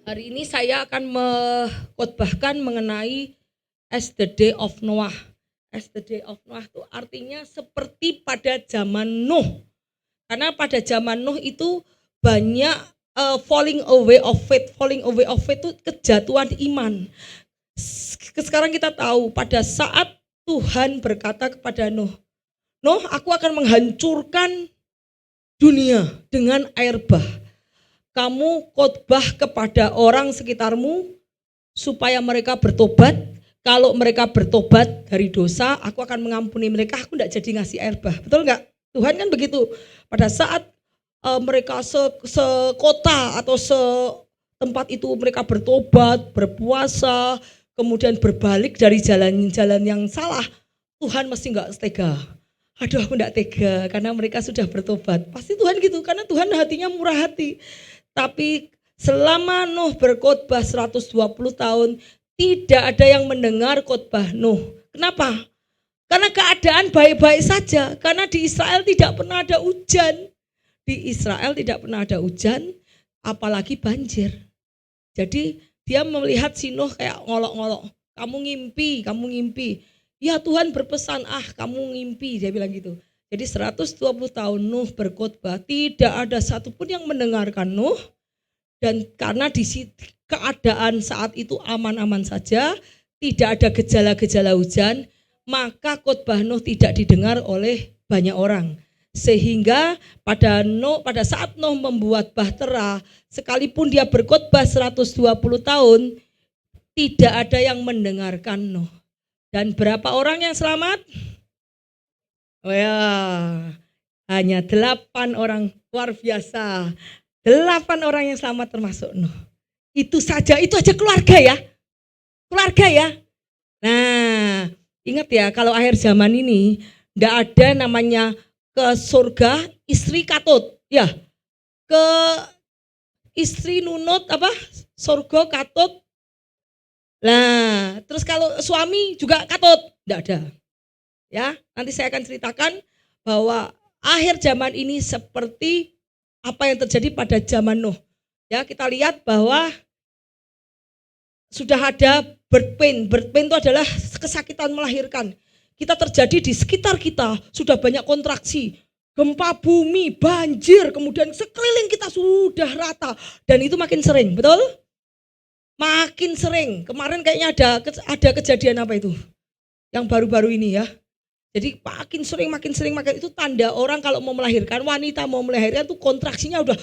Hari ini saya akan mengkhotbahkan mengenai as the day of Noah. As the day of Noah itu artinya seperti pada zaman Nuh. Karena pada zaman Nuh itu banyak falling away of faith. Falling away of faith itu kejatuhan iman. Sekarang kita tahu pada saat Tuhan berkata kepada Nuh, Nuh, aku akan menghancurkan dunia dengan air bah. Kamu khotbah kepada orang sekitarmu supaya mereka bertobat. Kalau mereka bertobat dari dosa, aku akan mengampuni mereka. Aku tidak jadi ngasih air bah. Betul nggak? Tuhan kan begitu. Pada saat mereka sekota atau setempat itu mereka bertobat, berpuasa, kemudian berbalik dari jalan-jalan yang salah, Tuhan mesti nggak tega. Aduh, aku nggak tega karena mereka sudah bertobat. Pasti Tuhan gitu, karena Tuhan hatinya murah hati. Tapi selama Nuh berkhotbah 120 tahun, tidak ada yang mendengar khotbah Nuh. Kenapa? Karena keadaan baik-baik saja. Karena di Israel tidak pernah ada hujan. Di Israel tidak pernah ada hujan, apalagi banjir. Jadi dia melihat si Nuh kayak ngolok-ngolok. Kamu ngimpi. Ya Tuhan berpesan, kamu ngimpi, dia bilang gitu. Jadi 120 tahun Nuh berkhotbah, tidak ada satupun yang mendengarkan Nuh. Dan karena di keadaan saat itu aman-aman saja, tidak ada gejala-gejala hujan, maka khotbah Nuh tidak didengar oleh banyak orang. Sehingga pada saat Nuh membuat bahtera, sekalipun dia berkhotbah 120 tahun, tidak ada yang mendengarkan Nuh. Dan berapa orang yang selamat? Hanya 8 orang, luar biasa. 8 orang yang selamat termasuk Nuh. Itu saja, itu aja keluarga ya. Keluarga ya. Nah, ingat ya, kalau akhir zaman ini enggak ada namanya ke surga istri katut. Ya. Ke istri nunut surga katut. Nah, terus kalau suami juga katut, enggak ada. Ya, nanti saya akan ceritakan bahwa akhir zaman ini seperti apa yang terjadi pada zaman Nuh. Ya, kita lihat bahwa sudah ada birth pain. Birth pain itu adalah kesakitan melahirkan. Kita terjadi di sekitar kita, sudah banyak kontraksi, gempa bumi, banjir, kemudian sekeliling kita sudah rata. Dan itu makin sering, betul? Makin sering. Kemarin kayaknya ada kejadian apa itu? Yang baru-baru ini ya. Jadi makin sering itu tanda orang kalau mau melahirkan, wanita mau melahirkan tuh kontraksinya udah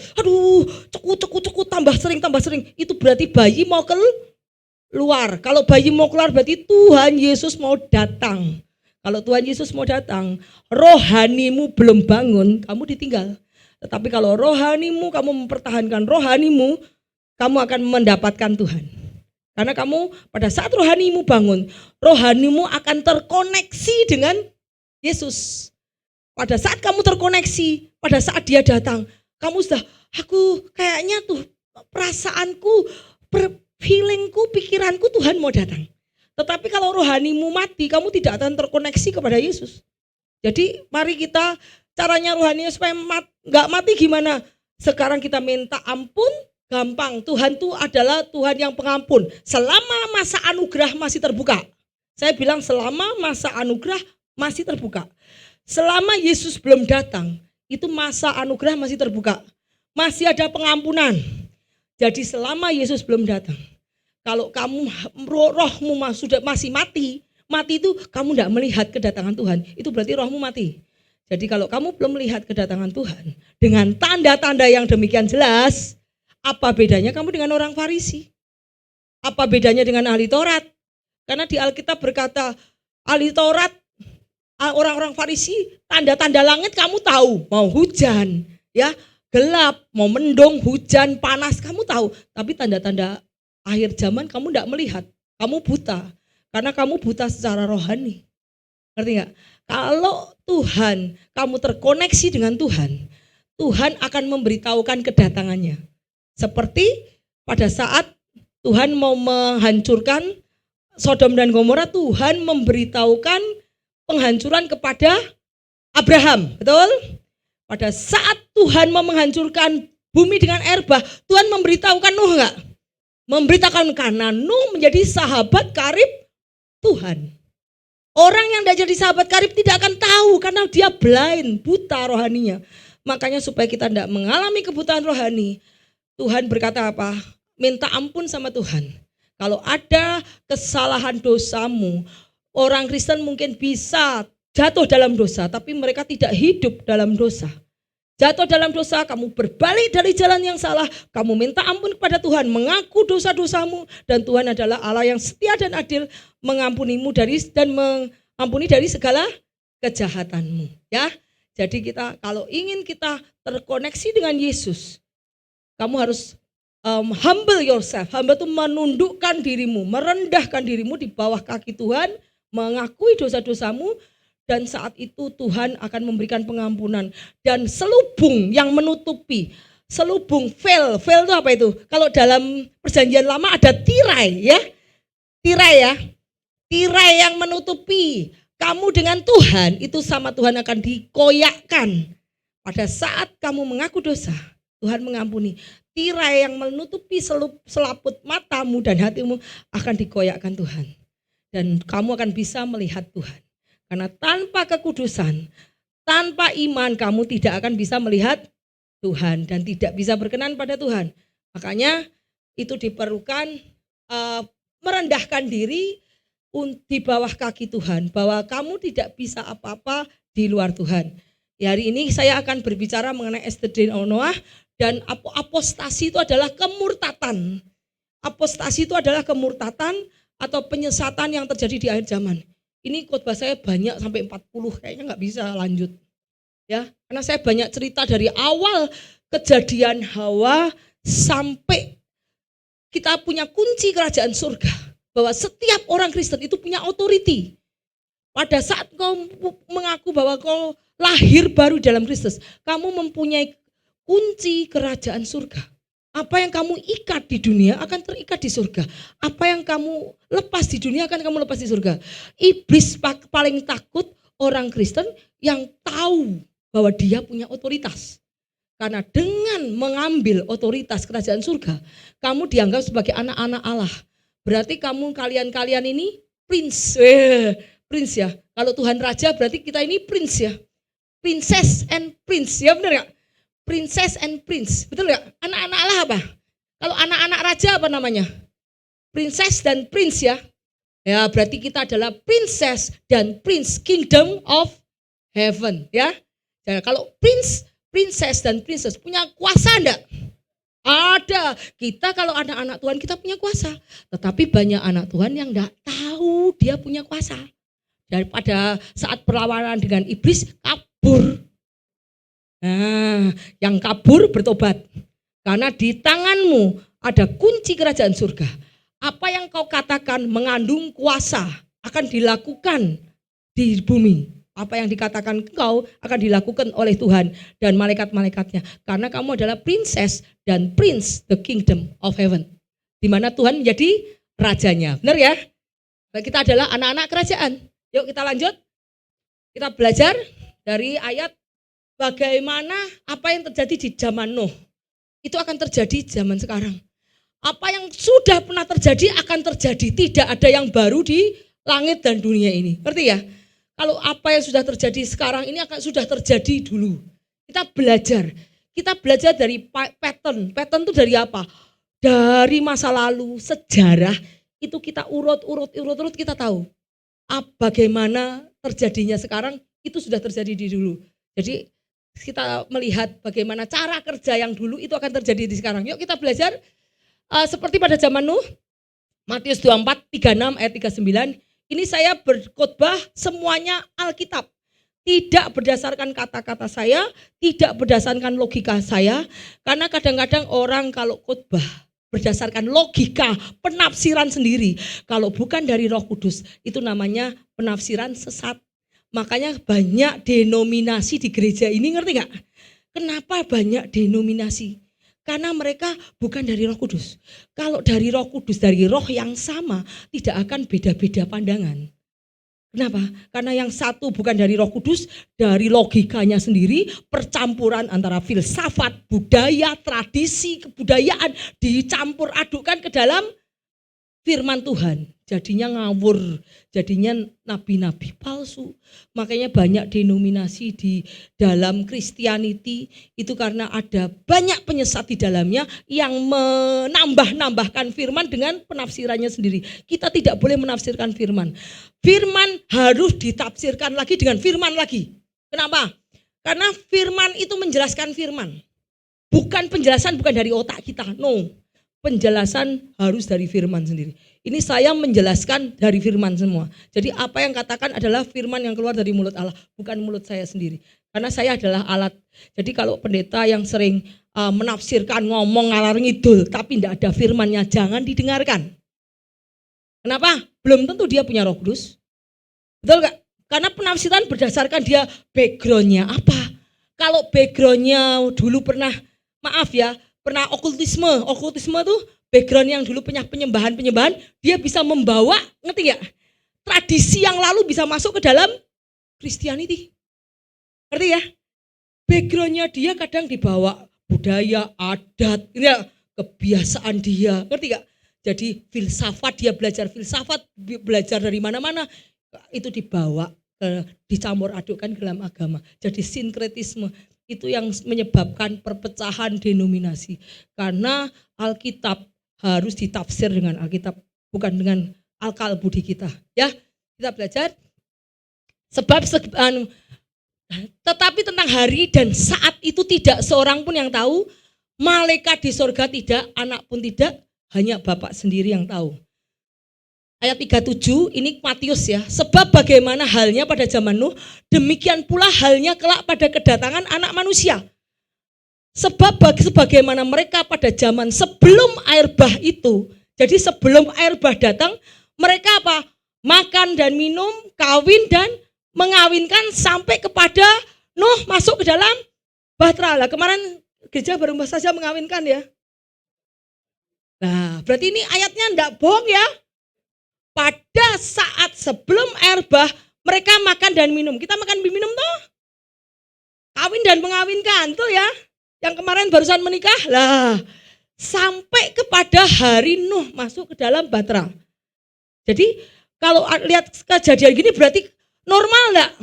cekut tambah sering. Itu berarti bayi mau keluar. Kalau bayi mau keluar berarti Tuhan Yesus mau datang. Kalau Tuhan Yesus mau datang, rohanimu belum bangun, kamu ditinggal. Tetapi kalau rohanimu, kamu mempertahankan rohanimu, kamu akan mendapatkan Tuhan. Karena kamu pada saat rohanimu bangun, rohanimu akan terkoneksi dengan Yesus. Pada saat kamu terkoneksi, pada saat dia datang, kamu sudah, aku kayaknya tuh perasaanku, feelingku, pikiranku Tuhan mau datang. Tetapi kalau rohanimu mati, kamu tidak akan terkoneksi kepada Yesus. Jadi mari kita, caranya rohaninya supaya gak mati gimana? Sekarang kita minta ampun, gampang. Tuhan itu adalah Tuhan yang pengampun. Selama masa anugerah masih terbuka. Saya bilang selama masa anugerah masih terbuka. Selama Yesus belum datang, itu masa anugerah masih terbuka. Masih ada pengampunan. Jadi selama Yesus belum datang, kalau kamu rohmu sudah masih mati itu kamu tidak melihat kedatangan Tuhan, itu berarti rohmu mati. Jadi kalau kamu belum melihat kedatangan Tuhan dengan tanda-tanda yang demikian jelas, apa bedanya kamu dengan orang Farisi? Apa bedanya dengan ahli Taurat? Karena di Alkitab berkata, ahli Taurat, orang-orang Farisi, tanda-tanda langit kamu tahu, mau hujan, ya, gelap, mau mendung, hujan, panas, kamu tahu. Tapi tanda-tanda akhir zaman kamu tidak melihat, kamu buta. Karena kamu buta secara rohani. Ngerti gak? Kalau Tuhan, kamu terkoneksi dengan Tuhan, Tuhan akan memberitahukan kedatangannya. Seperti pada saat Tuhan mau menghancurkan Sodom dan Gomora, Tuhan memberitahukan penghancuran kepada Abraham, betul? Pada saat Tuhan mau menghancurkan bumi dengan air bah, Tuhan memberitahukan Nuh enggak? Memberitakan karena Nuh menjadi sahabat karib Tuhan. Orang yang tidak jadi sahabat karib tidak akan tahu karena dia blind, buta rohaninya. Makanya supaya kita tidak mengalami kebutaan rohani, Tuhan berkata apa? Minta ampun sama Tuhan. Kalau ada kesalahan dosamu, orang Kristen mungkin bisa jatuh dalam dosa, tapi mereka tidak hidup dalam dosa. Jatuh dalam dosa, kamu berbalik dari jalan yang salah, kamu minta ampun kepada Tuhan, mengaku dosa-dosamu, dan Tuhan adalah Allah yang setia dan adil, mengampunimu dan mengampuni dari segala kejahatanmu. Ya, jadi kalau ingin kita terkoneksi dengan Yesus, kamu harus humble yourself. Humble itu menundukkan dirimu, merendahkan dirimu di bawah kaki Tuhan, mengakui dosa-dosamu. Dan saat itu Tuhan akan memberikan pengampunan. Dan selubung yang menutupi, selubung veil itu apa itu? Kalau dalam perjanjian lama ada tirai ya. Tirai yang menutupi kamu dengan Tuhan, itu sama Tuhan akan dikoyakkan. Pada saat kamu mengaku dosa, Tuhan mengampuni. Tirai yang menutupi selaput matamu dan hatimu akan dikoyakkan Tuhan. Dan kamu akan bisa melihat Tuhan. Karena tanpa kekudusan, tanpa iman kamu tidak akan bisa melihat Tuhan dan tidak bisa berkenan pada Tuhan. Makanya itu diperlukan merendahkan diri di bawah kaki Tuhan. Bahwa kamu tidak bisa apa-apa di luar Tuhan. Hari ini saya akan berbicara mengenai Esther dan Noah. Dan apostasi itu adalah kemurtatan. Apostasi itu adalah kemurtatan atau penyesatan yang terjadi di akhir zaman. Ini khotbah saya banyak sampai 40, kayaknya nggak bisa lanjut. Ya, karena saya banyak cerita dari awal kejadian Hawa sampai kita punya kunci kerajaan surga. Bahwa setiap orang Kristen itu punya authority. Pada saat kau mengaku bahwa kau lahir baru dalam Kristus, kamu mempunyai kunci kerajaan surga. Apa yang kamu ikat di dunia akan terikat di surga. Apa yang kamu lepas di dunia akan kamu lepas di surga. Iblis paling takut orang Kristen yang tahu bahwa dia punya otoritas. Karena dengan mengambil otoritas kerajaan surga, kamu dianggap sebagai anak-anak Allah. Berarti kalian ini prince ya. Kalau Tuhan raja berarti kita ini prince ya. Princess and prince, ya benar gak? Princess and prince, betul gak? Anak-anak Allah apa? Kalau anak-anak raja apa namanya? Princess dan prince ya. Ya berarti kita adalah princess dan prince, kingdom of heaven ya. Jadi kalau princess dan princess punya kuasa enggak? Ada. Kita kalau anak-anak Tuhan kita punya kuasa. Tetapi banyak anak Tuhan yang enggak tahu dia punya kuasa. Dan pada saat perlawanan dengan iblis kabur. Nah, yang kabur bertobat. Karena di tanganmu ada kunci kerajaan surga. Apa yang kau katakan mengandung kuasa akan dilakukan di bumi. Apa yang dikatakan kau akan dilakukan oleh Tuhan dan malaikat-malaikatnya. Karena kamu adalah princess dan prince the kingdom of heaven. Di mana Tuhan menjadi rajanya. Benar ya? Kita adalah anak-anak kerajaan. Yuk kita lanjut. Kita belajar dari ayat bagaimana apa yang terjadi di zaman Nuh. Itu akan terjadi zaman sekarang. Apa yang sudah pernah terjadi akan terjadi. Tidak ada yang baru di langit dan dunia ini. Ngerti ya? Kalau apa yang sudah terjadi sekarang ini akan sudah terjadi dulu. Kita belajar. Kita belajar dari pattern. Pattern itu dari apa? Dari masa lalu, sejarah. Itu kita urut kita tahu. Bagaimana terjadinya sekarang itu sudah terjadi di dulu. Jadi kita melihat bagaimana cara kerja yang dulu itu akan terjadi di sekarang. Yuk kita belajar seperti pada zaman Nuh. Matius 24, 36 ayat 39. Ini saya berkhotbah semuanya Alkitab. Tidak berdasarkan kata-kata saya, tidak berdasarkan logika saya. Karena kadang-kadang orang kalau khotbah berdasarkan logika, penafsiran sendiri. Kalau bukan dari Roh Kudus, itu namanya penafsiran sesat. Makanya banyak denominasi di gereja ini, ngerti gak? Kenapa banyak denominasi? Karena mereka bukan dari Roh Kudus. Kalau dari Roh Kudus, dari roh yang sama, tidak akan beda-beda pandangan. Kenapa? Karena yang satu bukan dari Roh Kudus, dari logikanya sendiri, percampuran antara filsafat, budaya, tradisi, kebudayaan dicampur adukkan ke dalam firman Tuhan. Jadinya ngawur, jadinya nabi-nabi palsu. Makanya banyak denominasi di dalam Christianity itu karena ada banyak penyesat di dalamnya yang menambah-nambahkan firman dengan penafsirannya sendiri. Kita tidak boleh menafsirkan firman. Firman harus ditafsirkan lagi dengan firman lagi. Kenapa? Karena firman itu menjelaskan firman. Bukan penjelasan bukan dari otak kita, no. Penjelasan harus dari firman sendiri. Ini saya menjelaskan dari firman semua. Jadi apa yang katakan adalah firman yang keluar dari mulut Allah, bukan mulut saya sendiri. Karena saya adalah alat. Jadi kalau pendeta yang sering menafsirkan, ngomong ngalor ngidul, tapi tidak ada firmannya, jangan didengarkan. Kenapa? Belum tentu dia punya Roh Kudus. Betul gak? Karena penafsiran berdasarkan dia backgroundnya apa. Kalau backgroundnya dulu pernah, maaf ya, pernah okultisme. Okultisme tuh background yang dulu punya penyembahan-penyembahan, dia bisa membawa, ngerti gak? Tradisi yang lalu bisa masuk ke dalam Christianity. Ngerti ya? Backgroundnya dia kadang dibawa budaya, adat, ya, kebiasaan dia, ngerti gak? Jadi filsafat, dia belajar filsafat, belajar dari mana-mana, itu dibawa, dicampur adukkan ke dalam agama. Jadi sinkretisme. Itu yang menyebabkan perpecahan denominasi. Karena Alkitab harus ditafsir dengan Alkitab, bukan dengan akal budi kita. Ya, kita belajar. Tetapi tentang hari dan saat itu tidak seorang pun yang tahu, malaikat di sorga tidak, anak pun tidak, hanya Bapa sendiri yang tahu. Ayat 37 ini Matius ya. Sebab bagaimana halnya pada zaman Nuh, demikian pula halnya kelak pada kedatangan anak manusia. Sebab sebagaimana mereka pada zaman sebelum air bah itu. Jadi sebelum air bah datang, mereka apa? Makan dan minum, kawin dan mengawinkan sampai kepada Nuh masuk ke dalam bahtera. Lah kemarin gereja baru saja mengawinkan ya. Nah berarti ini ayatnya enggak bohong ya. Pada saat sebelum air bah, mereka makan dan minum. Kita makan dan minum toh? Kawin dan mengawinkan tuh ya. Yang kemarin barusan menikah. Lah, sampai kepada hari Nuh masuk ke dalam bahtera. Jadi kalau lihat kejadian gini berarti normal enggak?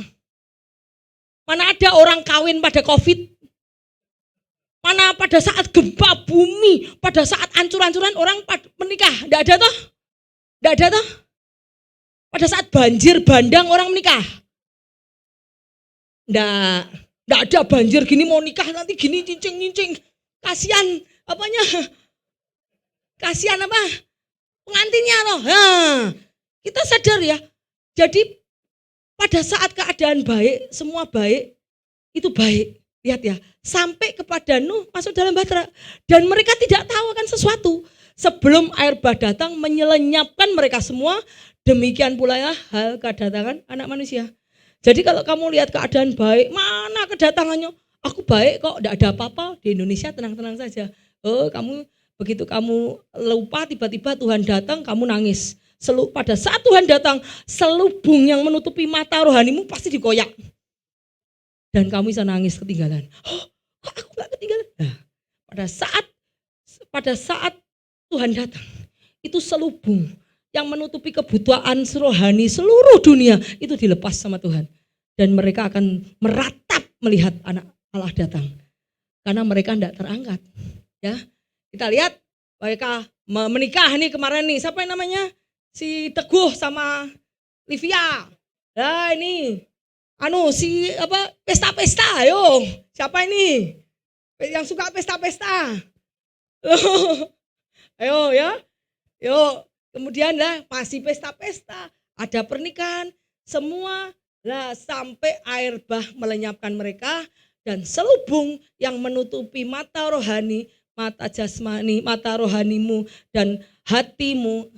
Mana ada orang kawin pada Covid? Mana pada saat gempa bumi, pada saat ancur-ancuran orang menikah? Enggak ada toh? Enggak ada toh? Pada saat banjir bandang orang menikah. Enggak ada banjir gini mau nikah nanti gini cincing-cincing. Kasihan apanya? Kasihan apa? Pengantinnya loh. Nah, kita sadar ya. Jadi pada saat keadaan baik, semua baik, itu baik. Lihat ya, sampai kepada Nuh masuk dalam bahtera. Dan mereka tidak tahu akan sesuatu. Sebelum air bah datang menyelenyapkan mereka semua. Demikian pula ya hal kedatangan anak manusia. Jadi kalau kamu lihat keadaan baik, mana kedatangannya? Aku baik kok, tidak ada apa-apa. Di Indonesia tenang-tenang saja. Oh kamu, begitu kamu lupa tiba-tiba Tuhan datang, kamu nangis. Pada saat Tuhan datang, selubung yang menutupi mata rohanimu pasti dikoyak. Dan kamu bisa nangis ketinggalan. Oh, kok aku gak ketinggalan? Nah, pada saat Tuhan datang, itu selubung yang menutupi kebutuhan rohani seluruh dunia itu dilepas sama Tuhan. Dan mereka akan meratap melihat anak Allah datang. Karena mereka tidak terangkat. Ya, kita lihat mereka menikah nih kemarin nih. Siapa yang namanya? Si Teguh sama Livia. Nah ini, pesta-pesta, ayo. Siapa ini? Yang suka pesta-pesta. Ayo ya, yuk. Kemudian lah masih pesta-pesta, ada pernikahan, semua lah sampai air bah melenyapkan mereka dan selubung yang menutupi mata rohani, mata jasmani, mata rohanimu dan hatimu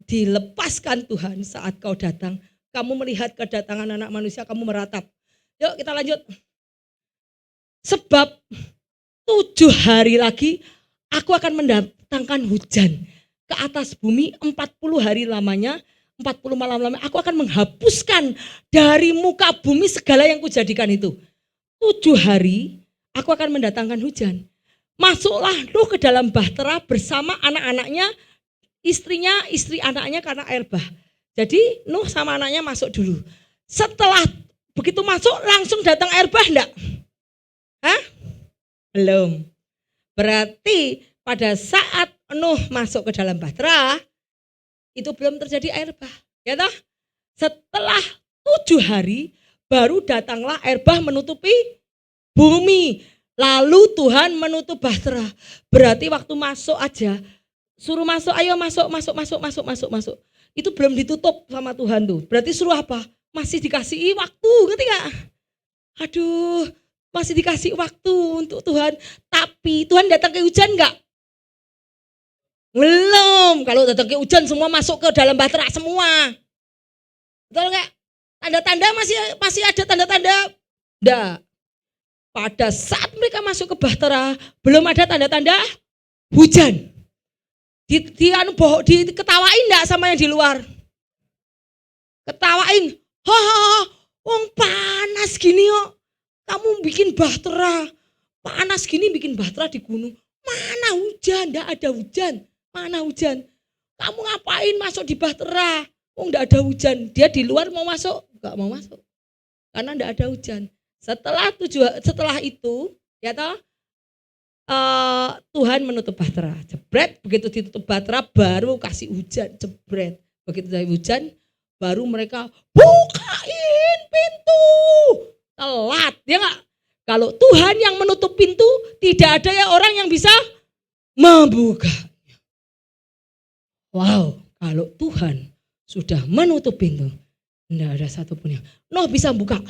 dilepaskan Tuhan saat kau datang. Kamu melihat kedatangan anak manusia, kamu meratap. Yuk kita lanjut. Sebab 7 hari lagi aku akan mendatangkan hujan ke atas bumi 40 hari lamanya 40 malam lamanya, aku akan menghapuskan dari muka bumi segala yang kujadikan itu. 7 hari aku akan mendatangkan hujan. Masuklah Nuh ke dalam bahtera bersama anak-anaknya, istrinya, istri anaknya karena air bah. Jadi Nuh sama anaknya masuk dulu. Setelah begitu masuk langsung datang air bah enggak? Hah? Belum. Berarti pada saat Nuh masuk ke dalam bahtera itu belum terjadi air bah. Ya toh? Setelah 7 hari baru datanglah air bah menutupi bumi. Lalu Tuhan menutup bahtera. Berarti waktu masuk aja, suruh masuk, ayo masuk. Itu belum ditutup sama Tuhan tuh. Berarti suruh apa? Masih dikasih waktu, ngerti gak? Aduh, masih dikasih waktu untuk Tuhan. Tapi Tuhan datang ke hujan gak? Belum. Kalau datang ke hujan semua masuk ke dalam bahtera semua. Betul gak? Tanda-tanda masih ada tanda-tanda? Enggak. Pada saat mereka masuk ke bahtera, belum ada tanda-tanda hujan. Diketawain enggak sama yang di luar? Ketawain. Wong panas gini kok. Kamu bikin bahtera. Panas gini bikin bahtera di gunung. Mana hujan? Enggak ada hujan. Mana hujan? Kamu ngapain masuk di bahtera? Enggak ada hujan. Dia di luar mau masuk? Enggak mau masuk. Karena enggak ada hujan. Setelah itu, ya toh, Tuhan menutup bahtera. Jebret, begitu ditutup bahtera baru kasih hujan. Jebret, begitu dari hujan baru mereka bukain pintu. Telat, ya enggak? Kalau Tuhan yang menutup pintu, tidak ada ya orang yang bisa membuka. Wow, kalau Tuhan sudah menutup pintu, tidak ada satupun yang Nuh bisa buka.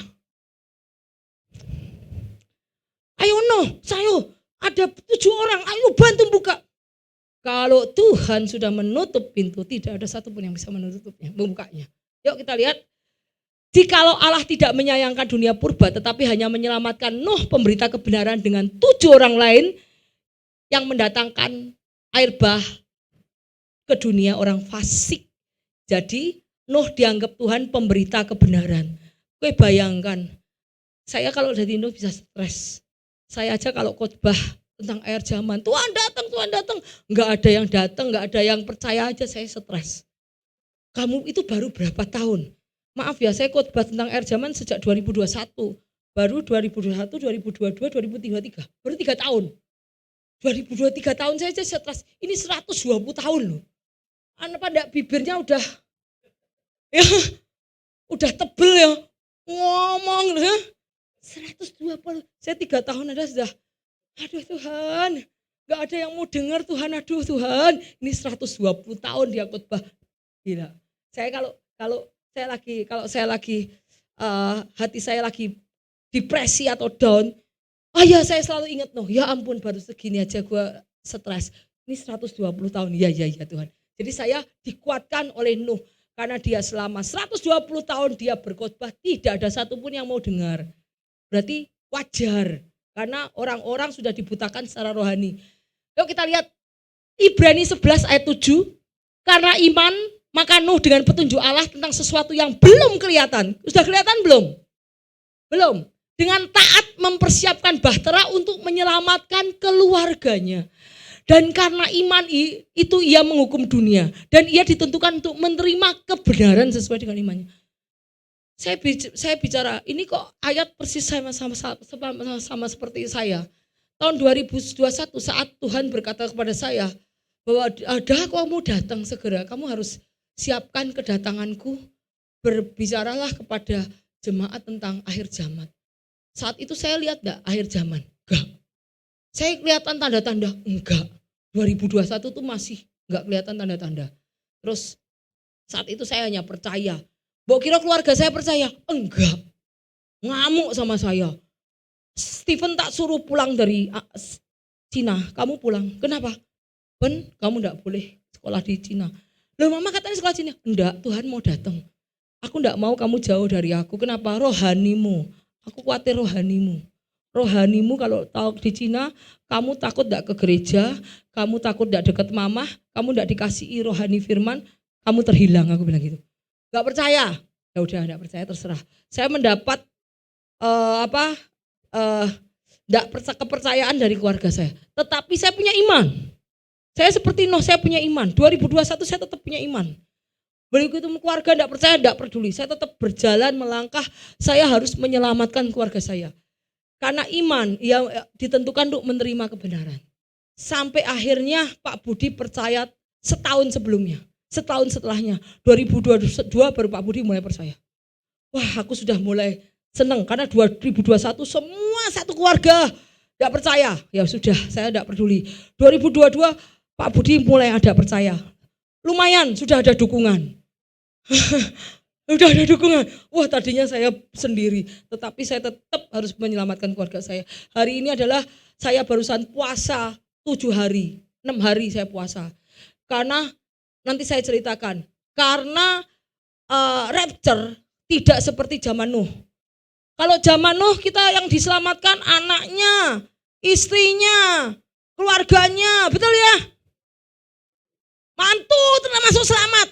Ayo Nuh, saya ada 7 orang, ayo bantu buka. Kalau Tuhan sudah menutup pintu, tidak ada satupun yang bisa membukanya. Yuk kita lihat. Jikalau Allah tidak menyayangkan dunia purba, tetapi hanya menyelamatkan Nuh pemberita kebenaran dengan 7 orang lain yang mendatangkan air bah ke dunia orang fasik. Jadi Nuh dianggap Tuhan pemberita kebenaran. Kowe bayangkan, saya kalau jadi Nuh bisa stres. Saya aja kalau khotbah tentang air zaman, Tuhan datang. Enggak ada yang datang, enggak ada yang percaya aja saya stres. Kamu itu baru berapa tahun? Maaf ya, saya khotbah tentang air zaman sejak 2021. Baru 2021, 2022, 2023. Baru 3 tahun. 2023 tahun saya aja stres. Ini 120 tahun loh. Anak pada bibirnya udah tebel ya. Ngomong ya. 120, saya 3 tahun ada sudah, aduh Tuhan, gak ada yang mau dengar Tuhan, aduh Tuhan, ini 120 tahun dia khotbah, gila. Saya kalau saya lagi hati saya lagi depresi atau down, ya saya selalu ingat Nuh, ya ampun baru segini aja gue stres, ini 120 tahun, ya Tuhan. Jadi saya dikuatkan oleh Nuh, karena dia selama 120 tahun dia berkhotbah, tidak ada satupun yang mau dengar. Berarti wajar, karena orang-orang sudah dibutakan secara rohani. Yuk kita lihat Ibrani 11 ayat 7. Karena iman, maka Nuh dengan petunjuk Allah tentang sesuatu yang belum kelihatan. Sudah kelihatan belum? Belum. Dengan taat mempersiapkan bahtera untuk menyelamatkan keluarganya. Dan karena iman itu ia menghukum dunia. Dan ia ditentukan untuk menerima kebenaran sesuai dengan imannya. Saya bicara, ini kok ayat persis sama seperti saya. Tahun 2021 saat Tuhan berkata kepada saya bahwa kau mau datang segera, kamu harus siapkan kedatanganku, berbicaralah kepada jemaat tentang akhir zaman. Saat itu saya lihat enggak akhir zaman? Enggak. Saya kelihatan tanda-tanda? Enggak. 2021 tuh masih enggak kelihatan tanda-tanda. Terus saat itu saya hanya percaya. Mbok kira keluarga saya percaya? Enggak. Ngamuk sama saya. Stephen tak suruh pulang dari Cina. Kamu pulang. Kenapa? Ben, kamu enggak boleh sekolah di Cina. Loh mama katanya sekolah Cina. Enggak, Tuhan mau datang. Aku enggak mau kamu jauh dari aku. Kenapa? Rohanimu. Aku khawatir rohanimu. Rohanimu kalau tahu di Cina, kamu takut enggak ke gereja, kamu takut enggak dekat mama, kamu enggak dikasihi rohani firman, kamu terhilang, aku bilang gitu. Gak percaya, ya udah gak percaya terserah. Saya mendapat kepercayaan dari keluarga saya. Tetapi saya punya iman. Saya seperti Nuh, saya punya iman. 2021 saya tetap punya iman. Begitu keluarga tidak percaya, tidak peduli. Saya tetap berjalan melangkah, saya harus menyelamatkan keluarga saya. Karena iman yang ditentukan untuk menerima kebenaran. Sampai akhirnya Pak Budi percaya setahun sebelumnya. Setahun setelahnya, 2022 baru Pak Budi mulai percaya. Wah, aku sudah mulai senang karena 2021 semua satu keluarga tidak percaya. Ya sudah, saya tidak peduli. 2022 Pak Budi mulai ada percaya. Lumayan, sudah ada dukungan. Sudah ada dukungan. Wah, tadinya saya sendiri, tetapi saya tetap harus menyelamatkan keluarga saya. Hari ini adalah saya barusan puasa 7 hari, 6 hari saya puasa. Karena nanti saya ceritakan, karena rapture tidak seperti zaman Nuh. Kalau zaman Nuh kita yang diselamatkan anaknya, istrinya, keluarganya, betul ya? Mantu termasuk selamat.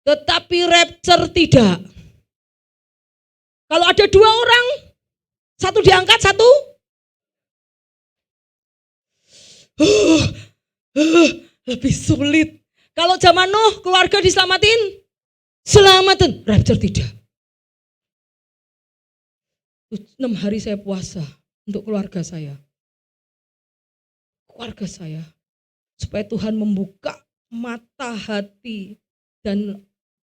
Tetapi rapture tidak. Kalau ada 2 orang, satu diangkat, satu lebih sulit. Kalau zaman Nuh keluarga diselamatin, selamatan, rapture tidak. 6 hari saya puasa untuk keluarga saya. Keluarga saya. Supaya Tuhan membuka mata hati dan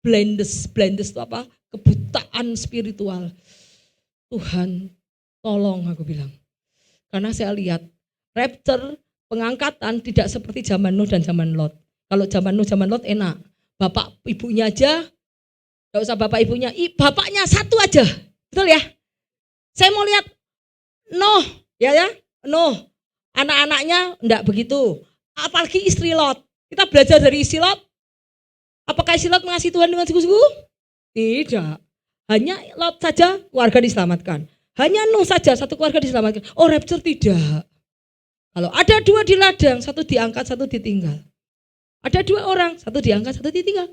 blindes itu apa? Kebutaan spiritual. Tuhan tolong aku bilang. Karena saya lihat rapture pengangkatan tidak seperti zaman Nuh dan zaman Lot. Kalau zaman Nuh zaman Lot enak. Bapak ibunya aja, gak usah bapak ibunya, bapaknya satu aja. Betul ya? Saya mau lihat Nuh, Nuh. Anak-anaknya enggak begitu. Apalagi istri Lot. Kita belajar dari istri Lot. Apakah istri Lot mengasihi Tuhan dengan sungguh-sungguh? Tidak. Hanya Lot saja keluarga diselamatkan. Hanya Nuh saja satu keluarga diselamatkan. Oh, rapture tidak. Kalau ada 2 di ladang, satu diangkat, satu ditinggal. Ada 2 orang, satu diangkat, satu ditinggal.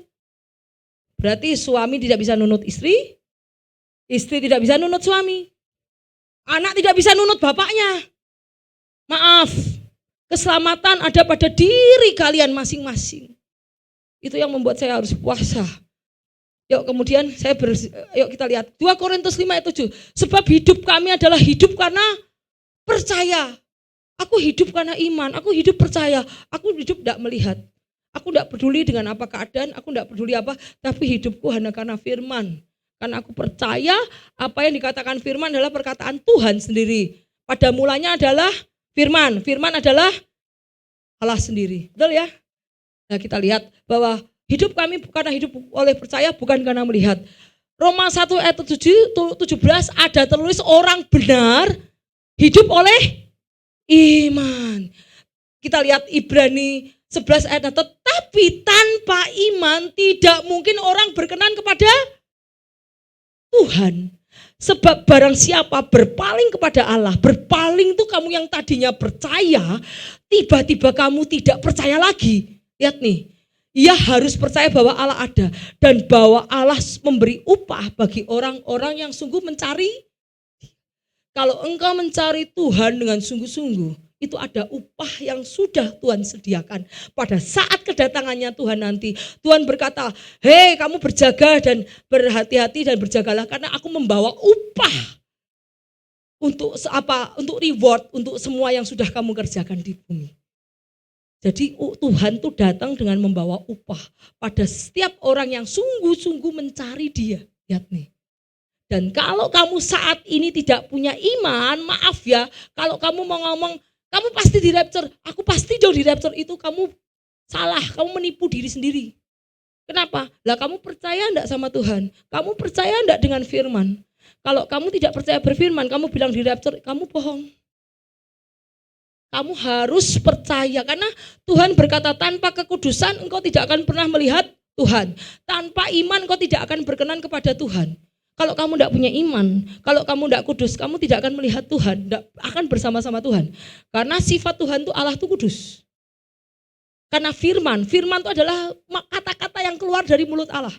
Berarti suami tidak bisa nunut istri, istri tidak bisa nunut suami. Anak tidak bisa nunut bapaknya. Maaf, keselamatan ada pada diri kalian masing-masing. Itu yang membuat saya harus puasa. Yuk kemudian yuk kita lihat 2 Korintus 5 ayat 7. Sebab hidup kami adalah hidup karena percaya. Aku hidup karena iman, aku hidup percaya, aku hidup tidak melihat. Aku tidak peduli dengan apa keadaan, aku tidak peduli apa, tapi hidupku hanya karena firman. Karena aku percaya apa yang dikatakan firman adalah perkataan Tuhan sendiri. Pada mulanya adalah firman, firman adalah Allah sendiri. Betul ya? Nah kita lihat bahwa hidup kami karena hidup oleh percaya bukan karena melihat. Roma 1 ayat 17 ada tertulis orang benar hidup oleh iman. Kita lihat Ibrani 11 ayat, tetapi tanpa iman tidak mungkin orang berkenan kepada Tuhan. Sebab barang siapa berpaling kepada Allah, berpaling itu kamu yang tadinya percaya, tiba-tiba kamu tidak percaya lagi. Lihat nih, ia harus percaya bahwa Allah ada dan bahwa Allah memberi upah bagi orang-orang yang sungguh mencari. Kalau engkau mencari Tuhan dengan sungguh-sungguh, itu ada upah yang sudah Tuhan sediakan. Pada saat kedatangannya Tuhan nanti, Tuhan berkata, hei kamu berjaga dan berhati-hati dan berjagalah karena aku membawa upah. Untuk apa? Untuk reward, untuk semua yang sudah kamu kerjakan di bumi. Jadi Tuhan tuh datang dengan membawa upah pada setiap orang yang sungguh-sungguh mencari Dia. Lihat nih. Dan kalau kamu saat ini tidak punya iman, maaf ya, kalau kamu mau ngomong, kamu pasti di rapture, aku pasti jauh di rapture, itu kamu salah, kamu menipu diri sendiri. Kenapa? Lah kamu percaya enggak sama Tuhan? Kamu percaya enggak dengan firman? Kalau kamu tidak percaya berfirman, kamu bilang di rapture, kamu bohong. Kamu harus percaya, karena Tuhan berkata tanpa kekudusan engkau tidak akan pernah melihat Tuhan. Tanpa iman engkau tidak akan berkenan kepada Tuhan. Kalau kamu tidak punya iman, kalau kamu tidak kudus, kamu tidak akan melihat Tuhan, tidak akan bersama-sama Tuhan. Karena sifat Tuhan itu Allah itu kudus. Karena firman itu adalah kata-kata yang keluar dari mulut Allah.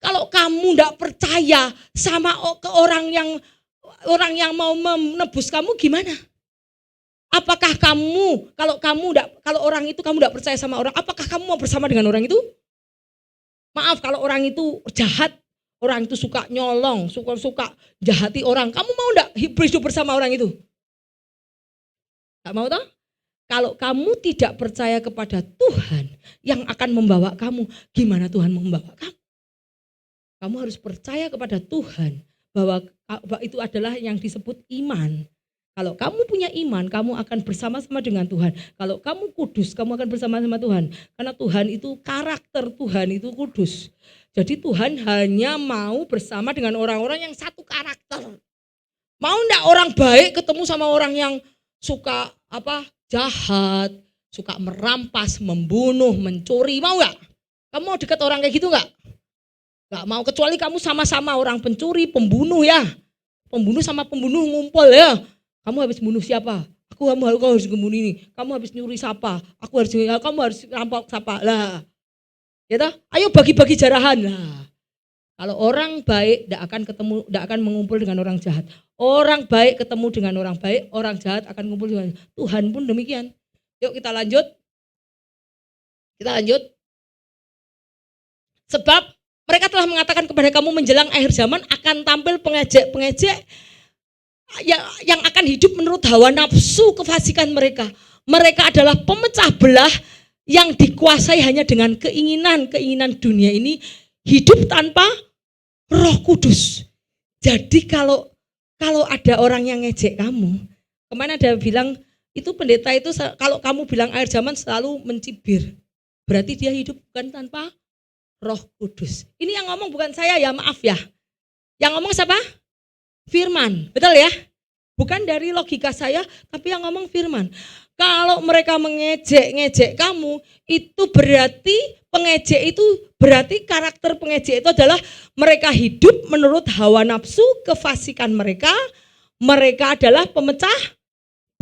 Kalau kamu tidak percaya sama ke orang yang mau menebus kamu, gimana? Apakah kamu kalau orang itu kamu tidak percaya sama orang, apakah kamu mau bersama dengan orang itu? Maaf, kalau orang itu jahat, orang itu suka nyolong, suka jahati orang, kamu mau enggak hidup bersama orang itu? Enggak mau toh? Kalau kamu tidak percaya kepada Tuhan yang akan membawa kamu, gimana Tuhan membawa kamu? Kamu harus percaya kepada Tuhan bahwa itu adalah yang disebut iman. Kalau kamu punya iman, kamu akan bersama-sama dengan Tuhan. Kalau kamu kudus, kamu akan bersama-sama Tuhan. Karena Tuhan itu, karakter Tuhan itu kudus. Jadi Tuhan hanya mau bersama dengan orang-orang yang satu karakter. Mau enggak orang baik ketemu sama orang yang suka jahat, suka merampas, membunuh, mencuri, mau enggak? Kamu mau dekat orang kayak gitu enggak? Enggak mau, kecuali kamu sama-sama orang pencuri, pembunuh ya. Pembunuh sama pembunuh ngumpul ya. Kamu habis bunuh siapa? Kamu harus membunuh ini. Kamu habis nyuri siapa? Kamu harus rampok siapa? Lah. Ya toh? Ayo bagi-bagi jarahan lah. Kalau orang baik tidak akan mengumpul dengan orang jahat. Orang baik ketemu dengan orang baik, orang jahat akan mengumpul dengan Tuhan pun demikian. Yuk kita lanjut. Sebab mereka telah mengatakan kepada kamu menjelang akhir zaman akan tampil pengejek-pengejek yang akan hidup menurut hawa nafsu kefasikan mereka. Mereka adalah pemecah belah yang dikuasai hanya dengan keinginan dunia ini, hidup tanpa Roh Kudus. Jadi kalau ada orang yang ngejek kamu, kemana ada bilang itu pendeta itu kalau kamu bilang akhir zaman selalu mencibir, berarti dia hidup bukan tanpa Roh Kudus. Ini yang ngomong bukan saya ya, maaf ya. Yang ngomong siapa? Firman, betul ya? Bukan dari logika saya, tapi yang ngomong firman. Kalau mereka mengejek kamu, itu berarti pengejek itu berarti karakter pengejek itu adalah mereka hidup menurut hawa nafsu kefasikan mereka. Mereka adalah pemecah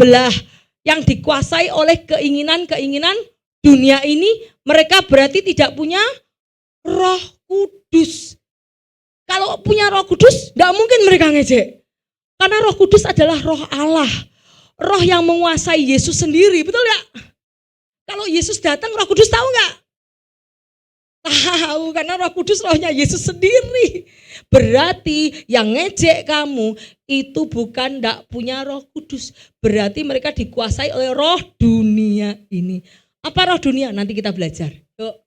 belah yang dikuasai oleh keinginan dunia ini. Mereka berarti tidak punya Roh Kudus. Kalau punya Roh Kudus, tidak mungkin mereka ngejek. Karena Roh Kudus adalah Roh Allah. Roh yang menguasai Yesus sendiri, betul gak? Kalau Yesus datang, Roh Kudus tahu gak? Tahu, karena Roh Kudus rohnya Yesus sendiri. Berarti yang ngejek kamu itu bukan tidak punya Roh Kudus. Berarti mereka dikuasai oleh roh dunia ini. Apa roh dunia? Nanti kita belajar. Yuk.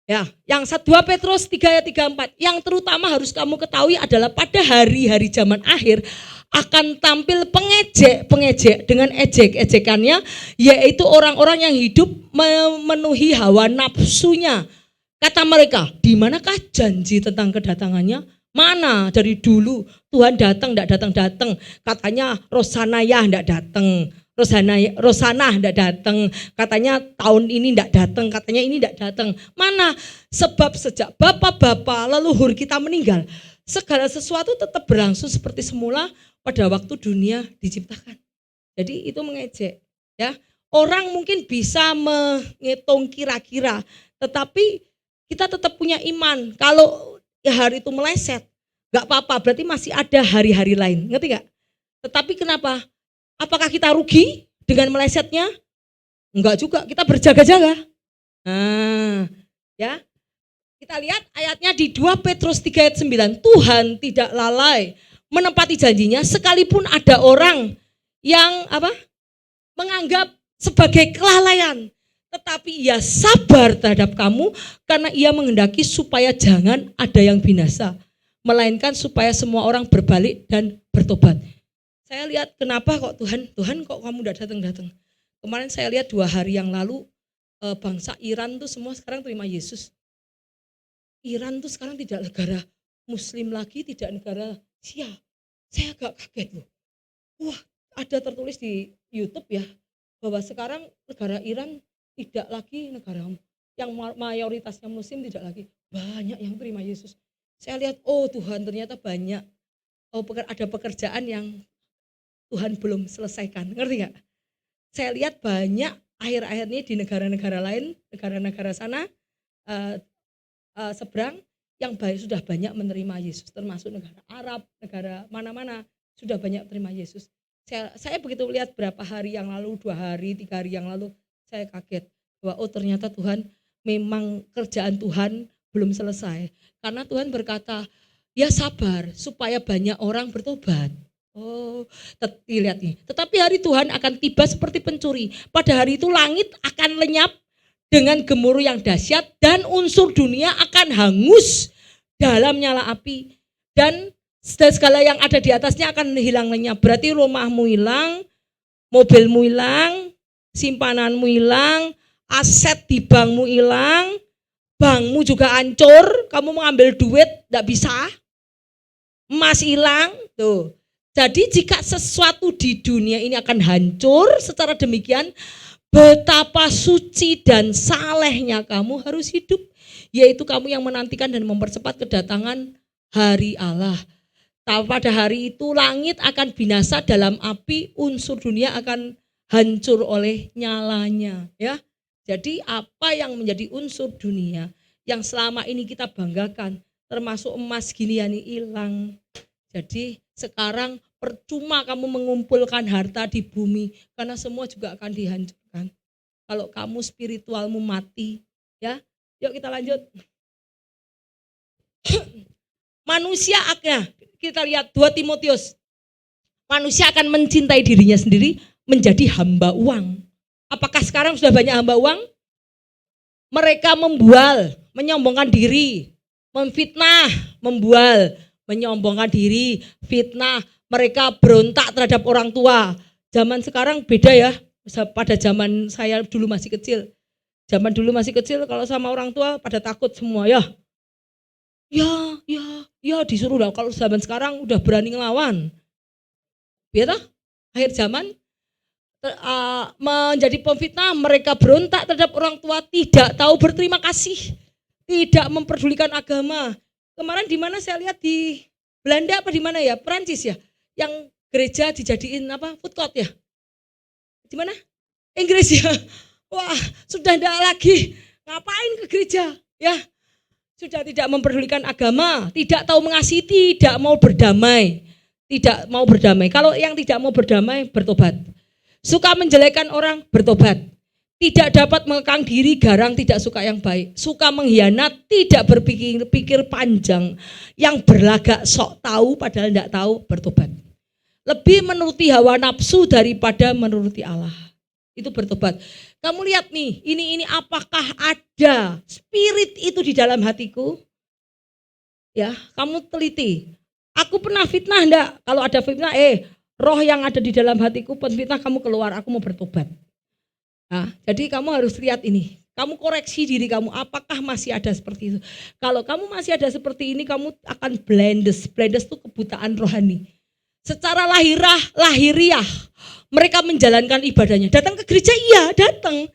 Ya, yang 2 Petrus 3 ayat 34, yang terutama harus kamu ketahui adalah pada hari-hari zaman akhir akan tampil pengejek dengan ejek-ejekannya, yaitu orang-orang yang hidup memenuhi hawa nafsunya. Kata mereka, di manakah janji tentang kedatangannya? Mana dari dulu Tuhan datang, tidak datang-datang. Katanya Rosanayah tidak datang. Rosanah tidak datang, katanya tahun ini tidak datang, katanya ini tidak datang. Mana? Sebab sejak bapak-bapak leluhur kita meninggal, segala sesuatu tetap berlangsung seperti semula pada waktu dunia diciptakan. Jadi itu mengejek, ya. Orang mungkin bisa menghitung kira-kira, tetapi kita tetap punya iman. Kalau hari itu meleset, nggak apa-apa, berarti masih ada hari-hari lain, ngerti nggak? Tetapi kenapa? Apakah kita rugi dengan melesetnya? Enggak juga, kita berjaga-jaga. Nah, ya. Kita lihat ayatnya di 2 Petrus 3 ayat 9. Tuhan tidak lalai menepati janjinya sekalipun ada orang yang menganggap sebagai kelalaian. Tetapi ia sabar terhadap kamu karena ia menghendaki supaya jangan ada yang binasa, melainkan supaya semua orang berbalik dan bertobat. Saya lihat kenapa kok Tuhan kok kamu udah datang. Kemarin saya lihat 2 hari yang lalu bangsa Iran tuh semua sekarang terima Yesus. Iran tuh sekarang tidak negara Muslim lagi, tidak negara Syiah. Saya agak kaget loh. Wah, ada tertulis di YouTube ya bahwa sekarang negara Iran tidak lagi negara yang mayoritasnya Muslim, tidak lagi, banyak yang terima Yesus. Saya lihat, oh Tuhan ternyata banyak. Oh, ada pekerjaan yang Tuhan belum selesaikan, ngerti gak? Saya lihat banyak akhir-akhir ini di negara-negara lain, negara-negara sana seberang, yang baik sudah banyak menerima Yesus, termasuk negara Arab, negara mana-mana sudah banyak menerima Yesus. Saya begitu lihat berapa hari yang lalu, 2 hari, 3 hari yang lalu, saya kaget bahwa ternyata Tuhan memang kerjaan Tuhan belum selesai. Karena Tuhan berkata, ya sabar supaya banyak orang bertobat. Lihat nih. Tetapi hari Tuhan akan tiba seperti pencuri. Pada hari itu langit akan lenyap dengan gemuruh yang dahsyat dan unsur dunia akan hangus dalam nyala api dan segala yang ada di atasnya akan hilang lenyap. Berarti rumahmu hilang, mobilmu hilang, simpananmu hilang, aset di bankmu hilang, bankmu juga hancur, kamu mengambil duit enggak bisa. Emas hilang, tuh. Jadi jika sesuatu di dunia ini akan hancur secara demikian, betapa suci dan salehnya kamu harus hidup, yaitu kamu yang menantikan dan mempercepat kedatangan hari Allah. Pada hari itu langit akan binasa dalam api, unsur dunia akan hancur oleh nyalanya, ya. Jadi apa yang menjadi unsur dunia yang selama ini kita banggakan, termasuk emas ginian ini hilang. Jadi sekarang percuma kamu mengumpulkan harta di bumi karena semua juga akan dihancurkan. Kalau kamu spiritualmu mati, ya. Yuk kita lanjut. Manusia akan, kita lihat 2 Timotius. Manusia akan mencintai dirinya sendiri menjadi hamba uang. Apakah sekarang sudah banyak hamba uang? Mereka membual, menyombongkan diri, memfitnah, membual, menyombongkan diri, fitnah, mereka berontak terhadap orang tua. Zaman sekarang beda ya, pada zaman saya dulu masih kecil. Zaman dulu masih kecil kalau sama orang tua pada takut semua ya. Ya disuruh lah. Kalau zaman sekarang udah berani ngelawan. Ya toh? Akhir zaman menjadi pemfitnah, mereka berontak terhadap orang tua, tidak tahu berterima kasih, tidak memperdulikan agama. Kemarin di mana saya lihat di Belanda apa di mana ya? Perancis ya, yang gereja dijadiin apa? Food court ya? Di mana? Inggris ya. Wah, sudah tidak lagi ngapain ke gereja, ya. Sudah tidak memperdulikan agama, tidak tahu mengasihi, tidak mau berdamai. Tidak mau berdamai. Kalau yang tidak mau berdamai, bertobat. Suka menjelekkan orang, bertobat. Tidak dapat mengekang diri, garang, tidak suka yang baik. Suka mengkhianat, tidak berpikir panjang. Yang berlagak sok tahu padahal tidak tahu, bertobat. Lebih menuruti hawa nafsu daripada menuruti Allah. Itu bertobat. Kamu lihat nih, ini apakah ada spirit itu di dalam hatiku? Ya, kamu teliti. Aku pernah fitnah enggak? Kalau ada fitnah, roh yang ada di dalam hatiku fitnah, kamu keluar, aku mau bertobat. Nah, jadi kamu harus lihat ini. Kamu koreksi diri kamu, apakah masih ada seperti itu? Kalau kamu masih ada seperti ini, kamu akan blendes. Blendes itu kebutaan rohani. Secara lahiriah, mereka menjalankan ibadahnya. Datang ke gereja, iya datang.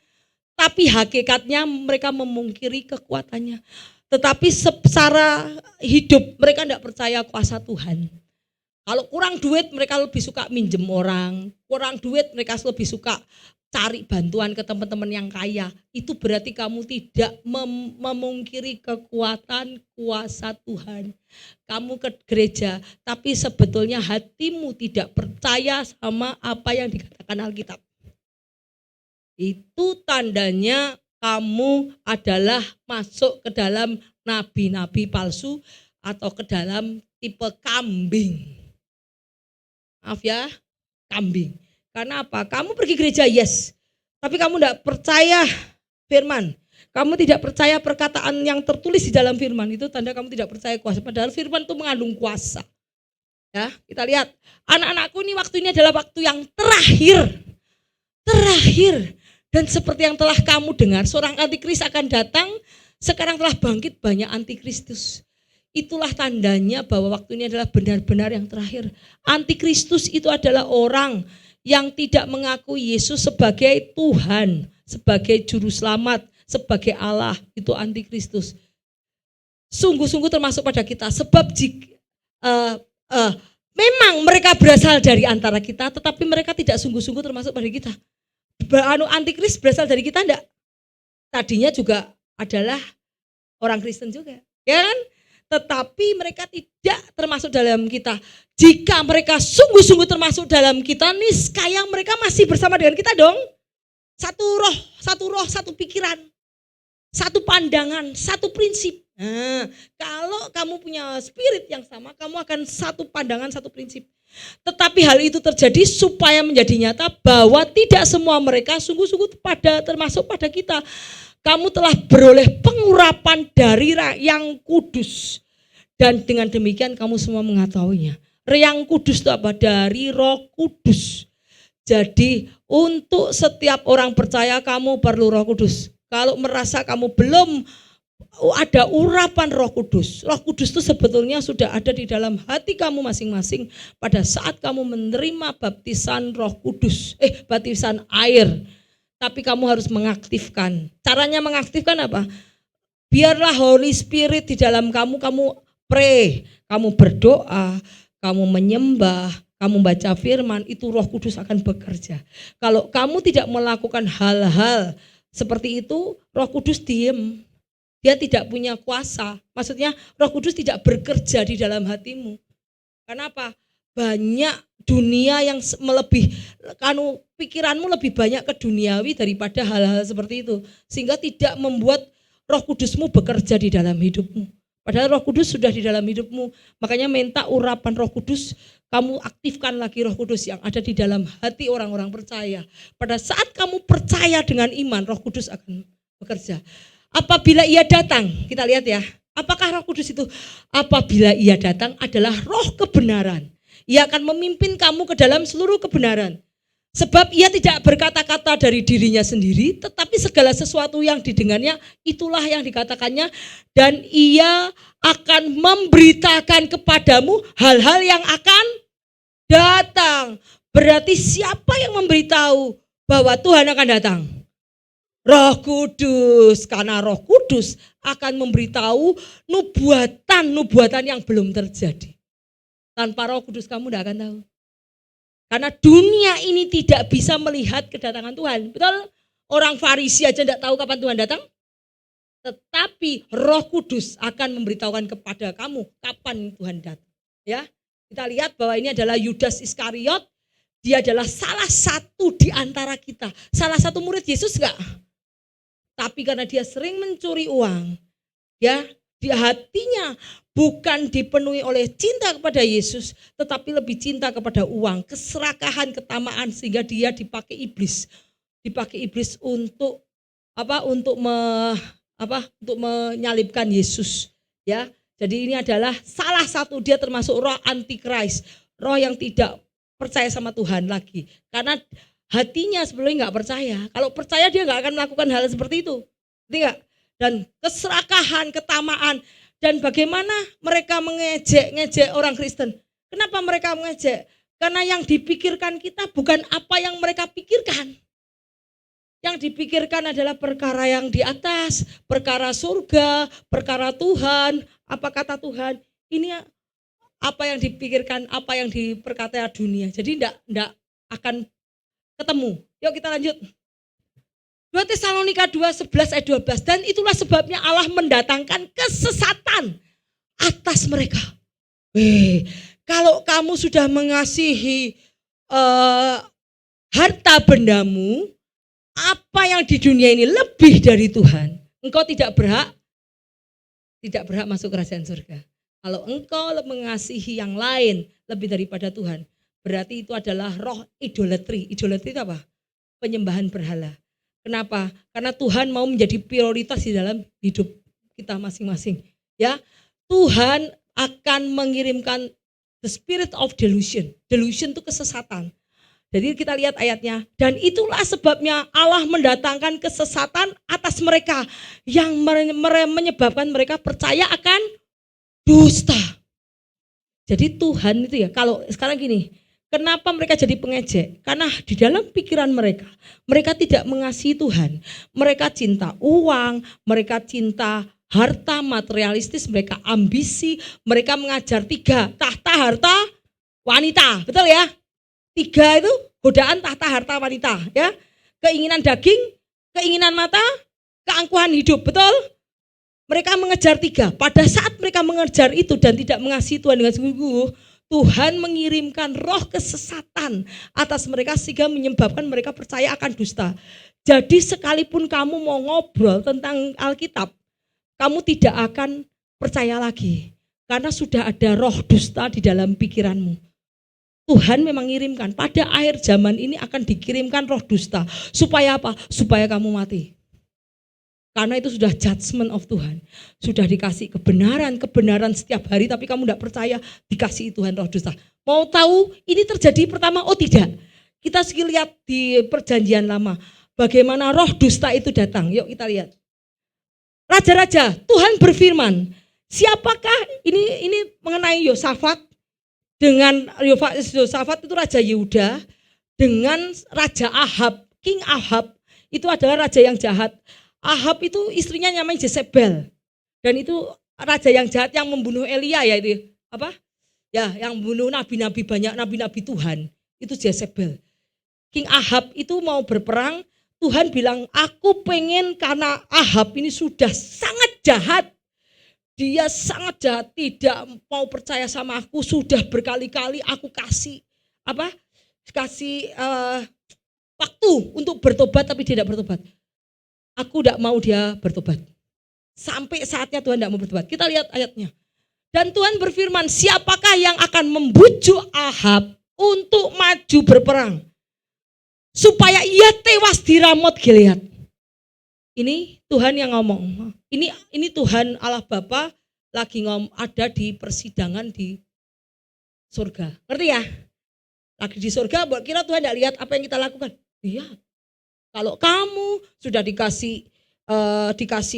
Tapi hakikatnya mereka memungkiri kekuatannya. Tetapi secara hidup mereka tidak percaya kuasa Tuhan. Kalau kurang duit mereka lebih suka minjem orang. Kurang duit mereka lebih suka cari bantuan ke teman-teman yang kaya. Itu berarti kamu tidak memungkiri kekuatan kuasa Tuhan. Kamu ke gereja tapi sebetulnya hatimu tidak percaya sama apa yang dikatakan Alkitab. Itu tandanya kamu adalah masuk ke dalam nabi-nabi palsu atau ke dalam tipe kambing. Maaf ya, kambing. Karena apa? Kamu pergi gereja, yes. Tapi kamu tidak percaya firman. Kamu tidak percaya perkataan yang tertulis di dalam firman. Itu tanda kamu tidak percaya kuasa. Padahal firman itu mengandung kuasa. Ya, kita lihat. Anak-anakku ini waktu ini adalah waktu yang terakhir. Terakhir. Dan seperti yang telah kamu dengar, seorang antikris akan datang. Sekarang telah bangkit banyak antikristus. Itulah tandanya bahwa waktu ini adalah benar-benar yang terakhir. Antikristus itu adalah orang yang tidak mengakui Yesus sebagai Tuhan, sebagai juru selamat, sebagai Allah. Itu antikristus. Sungguh-sungguh termasuk pada kita. Sebab memang mereka berasal dari antara kita, tetapi mereka tidak sungguh-sungguh termasuk pada kita. Antikris berasal dari kita enggak? Tadinya juga adalah orang Kristen juga, ya kan? tetapi mereka tidak termasuk dalam kita. Jika mereka sungguh-sungguh termasuk dalam kita, niscaya mereka masih bersama dengan kita dong. Satu roh, satu pikiran, satu pandangan, satu prinsip. Nah, kalau kamu punya spirit yang sama, kamu akan satu pandangan, satu prinsip. Tetapi hal itu terjadi supaya menjadi nyata bahwa tidak semua mereka sungguh-sungguh termasuk pada kita. Kamu telah beroleh pengurapan dari yang kudus. Dan dengan demikian kamu semua mengetahuinya. Yang kudus itu apa? Dari Roh Kudus. Jadi untuk setiap orang percaya kamu perlu Roh Kudus. Kalau merasa kamu belum ada urapan Roh Kudus. Roh Kudus itu sebetulnya sudah ada di dalam hati kamu masing-masing pada saat kamu menerima baptisan Roh Kudus. Baptisan air. Tapi kamu harus mengaktifkan. Caranya mengaktifkan apa? Biarlah Holy Spirit di dalam kamu pray, kamu berdoa, kamu menyembah, kamu baca firman, itu Roh Kudus akan bekerja. Kalau kamu tidak melakukan hal-hal seperti itu, Roh Kudus diem. Dia tidak punya kuasa. Maksudnya Roh Kudus tidak bekerja di dalam hatimu. Kenapa? Banyak dunia yang pikiranmu lebih banyak ke duniawi daripada hal-hal seperti itu. Sehingga tidak membuat Roh Kudusmu bekerja di dalam hidupmu. Padahal Roh Kudus sudah di dalam hidupmu. Makanya minta urapan Roh Kudus, kamu aktifkan lagi Roh Kudus yang ada di dalam hati orang-orang percaya. Pada saat kamu percaya dengan iman, Roh Kudus akan bekerja. Apabila ia datang, kita lihat ya, apakah Roh Kudus itu? Apabila ia datang adalah roh kebenaran. Ia akan memimpin kamu ke dalam seluruh kebenaran. Sebab ia tidak berkata-kata dari dirinya sendiri, tetapi segala sesuatu yang didengarnya, itulah yang dikatakannya. Dan ia akan memberitakan kepadamu hal-hal yang akan datang. Berarti siapa yang memberitahu bahwa Tuhan akan datang? Roh Kudus, karena Roh Kudus akan memberitahu nubuatan yang belum terjadi. Tanpa Roh Kudus kamu tidak akan tahu. Karena dunia ini tidak bisa melihat kedatangan Tuhan. Betul? Orang Farisi aja tidak tahu kapan Tuhan datang. Tetapi Roh Kudus akan memberitahukan kepada kamu kapan Tuhan datang. Ya, kita lihat bahwa ini adalah Yudas Iskariot. Dia adalah salah satu di antara kita. Salah satu murid Yesus enggak? Tapi karena dia sering mencuri uang, ya, di hatinya bukan dipenuhi oleh cinta kepada Yesus, tetapi lebih cinta kepada uang, keserakahan, ketamaan, sehingga dia dipakai iblis untuk apa? Untuk menyalibkan Yesus, ya. Jadi ini adalah salah satu, dia termasuk roh antikris, roh yang tidak percaya sama Tuhan lagi, karena hatinya sebelumnya nggak percaya. Kalau percaya dia nggak akan melakukan hal seperti itu, tidak. Dan keserakahan, ketamaan, dan bagaimana mereka mengejek orang Kristen. Kenapa mereka mengejek? Karena yang dipikirkan kita bukan apa yang mereka pikirkan. Yang dipikirkan adalah perkara yang di atas, perkara surga, perkara Tuhan. Apa kata Tuhan? Ini apa yang dipikirkan, apa yang diperkata dunia. Jadi tidak akan ketemu. Yuk kita lanjut. 2 Tesalonika 2:11 ayat 12. Dan itulah sebabnya Allah mendatangkan kesesatan atas mereka. Kalau kamu sudah mengasihi harta bendamu, apa yang di dunia ini lebih dari Tuhan, engkau tidak berhak masuk kerajaan surga. Kalau engkau mengasihi yang lain lebih daripada Tuhan, berarti itu adalah roh idolatri. Idolatri itu apa? Penyembahan berhala. Kenapa? Karena Tuhan mau menjadi prioritas di dalam hidup kita masing-masing. Ya, Tuhan akan mengirimkan the spirit of delusion. Delusion itu kesesatan. Jadi kita lihat ayatnya. Dan itulah sebabnya Allah mendatangkan kesesatan atas mereka yang menyebabkan mereka percaya akan dusta. Jadi Tuhan itu ya, kalau sekarang gini, kenapa mereka jadi pengejek? Karena di dalam pikiran mereka tidak mengasihi Tuhan. Mereka cinta uang, mereka cinta harta materialistis, mereka ambisi, mereka mengajar 3, tahta, harta, wanita. Betul ya? 3 itu godaan, tahta, harta, wanita. Ya, keinginan daging, keinginan mata, keangkuhan hidup. Betul? Mereka mengejar 3. Pada saat mereka mengejar itu dan tidak mengasihi Tuhan dengan sungguh, Tuhan mengirimkan roh kesesatan atas mereka sehingga menyebabkan mereka percaya akan dusta. Jadi sekalipun kamu mau ngobrol tentang Alkitab, kamu tidak akan percaya lagi. Karena sudah ada roh dusta di dalam pikiranmu. Tuhan memang mengirimkan, pada akhir zaman ini akan dikirimkan roh dusta. Supaya apa? Supaya kamu mati. Karena itu sudah judgment of Tuhan. Sudah dikasih kebenaran setiap hari, tapi kamu tidak percaya, dikasih Tuhan roh dusta. Mau tahu ini terjadi pertama? Oh tidak. Kita lihat di perjanjian lama. Bagaimana roh dusta itu datang. Yuk kita lihat. Raja-raja, Tuhan berfirman. Siapakah ini mengenai Yosafat. Dengan Yosafat itu Raja Yehuda. Dengan Raja Ahab, King Ahab. Itu adalah raja yang jahat. Ahab itu istrinya namanya Jezebel. Dan itu raja yang jahat yang membunuh Elia ya itu. Apa? Ya, yang membunuh nabi-nabi, banyak nabi-nabi Tuhan. Itu Jezebel. King Ahab itu mau berperang, Tuhan bilang, aku pengen karena Ahab ini sudah sangat jahat. Dia sangat jahat, tidak mau percaya sama aku, sudah berkali-kali aku kasih waktu untuk bertobat tapi dia tidak bertobat. Aku tidak mau dia bertobat. Sampai saatnya Tuhan tidak mau bertobat. Kita lihat ayatnya. Dan Tuhan berfirman, siapakah yang akan membujuk Ahab untuk maju berperang? Supaya ia tewas di Ramot Gilead. Ini Tuhan yang ngomong. Ini Tuhan Allah Bapa lagi ada di persidangan di surga. Ngerti ya? Lagi di surga, buat kira Tuhan tidak lihat apa yang kita lakukan. Lihat. Kalau kamu sudah dikasih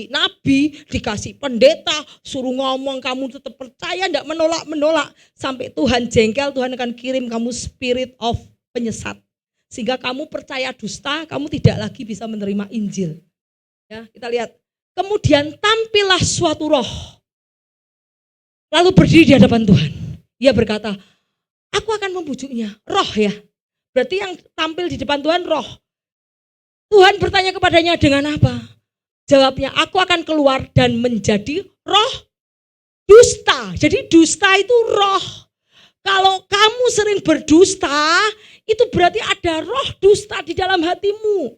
nabi, dikasih pendeta, suruh ngomong kamu tetap percaya, tidak menolak. Sampai Tuhan jengkel, Tuhan akan kirim kamu spirit of penyesat. Sehingga kamu percaya dusta, kamu tidak lagi bisa menerima Injil. Ya, kita lihat. Kemudian tampillah suatu roh. Lalu berdiri di hadapan Tuhan. Ia berkata, aku akan membujuknya. Roh ya. Berarti yang tampil di depan Tuhan roh. Tuhan bertanya kepadanya dengan apa? Jawabnya, aku akan keluar dan menjadi roh dusta. Jadi dusta itu roh. Kalau kamu sering berdusta, itu berarti ada roh dusta di dalam hatimu.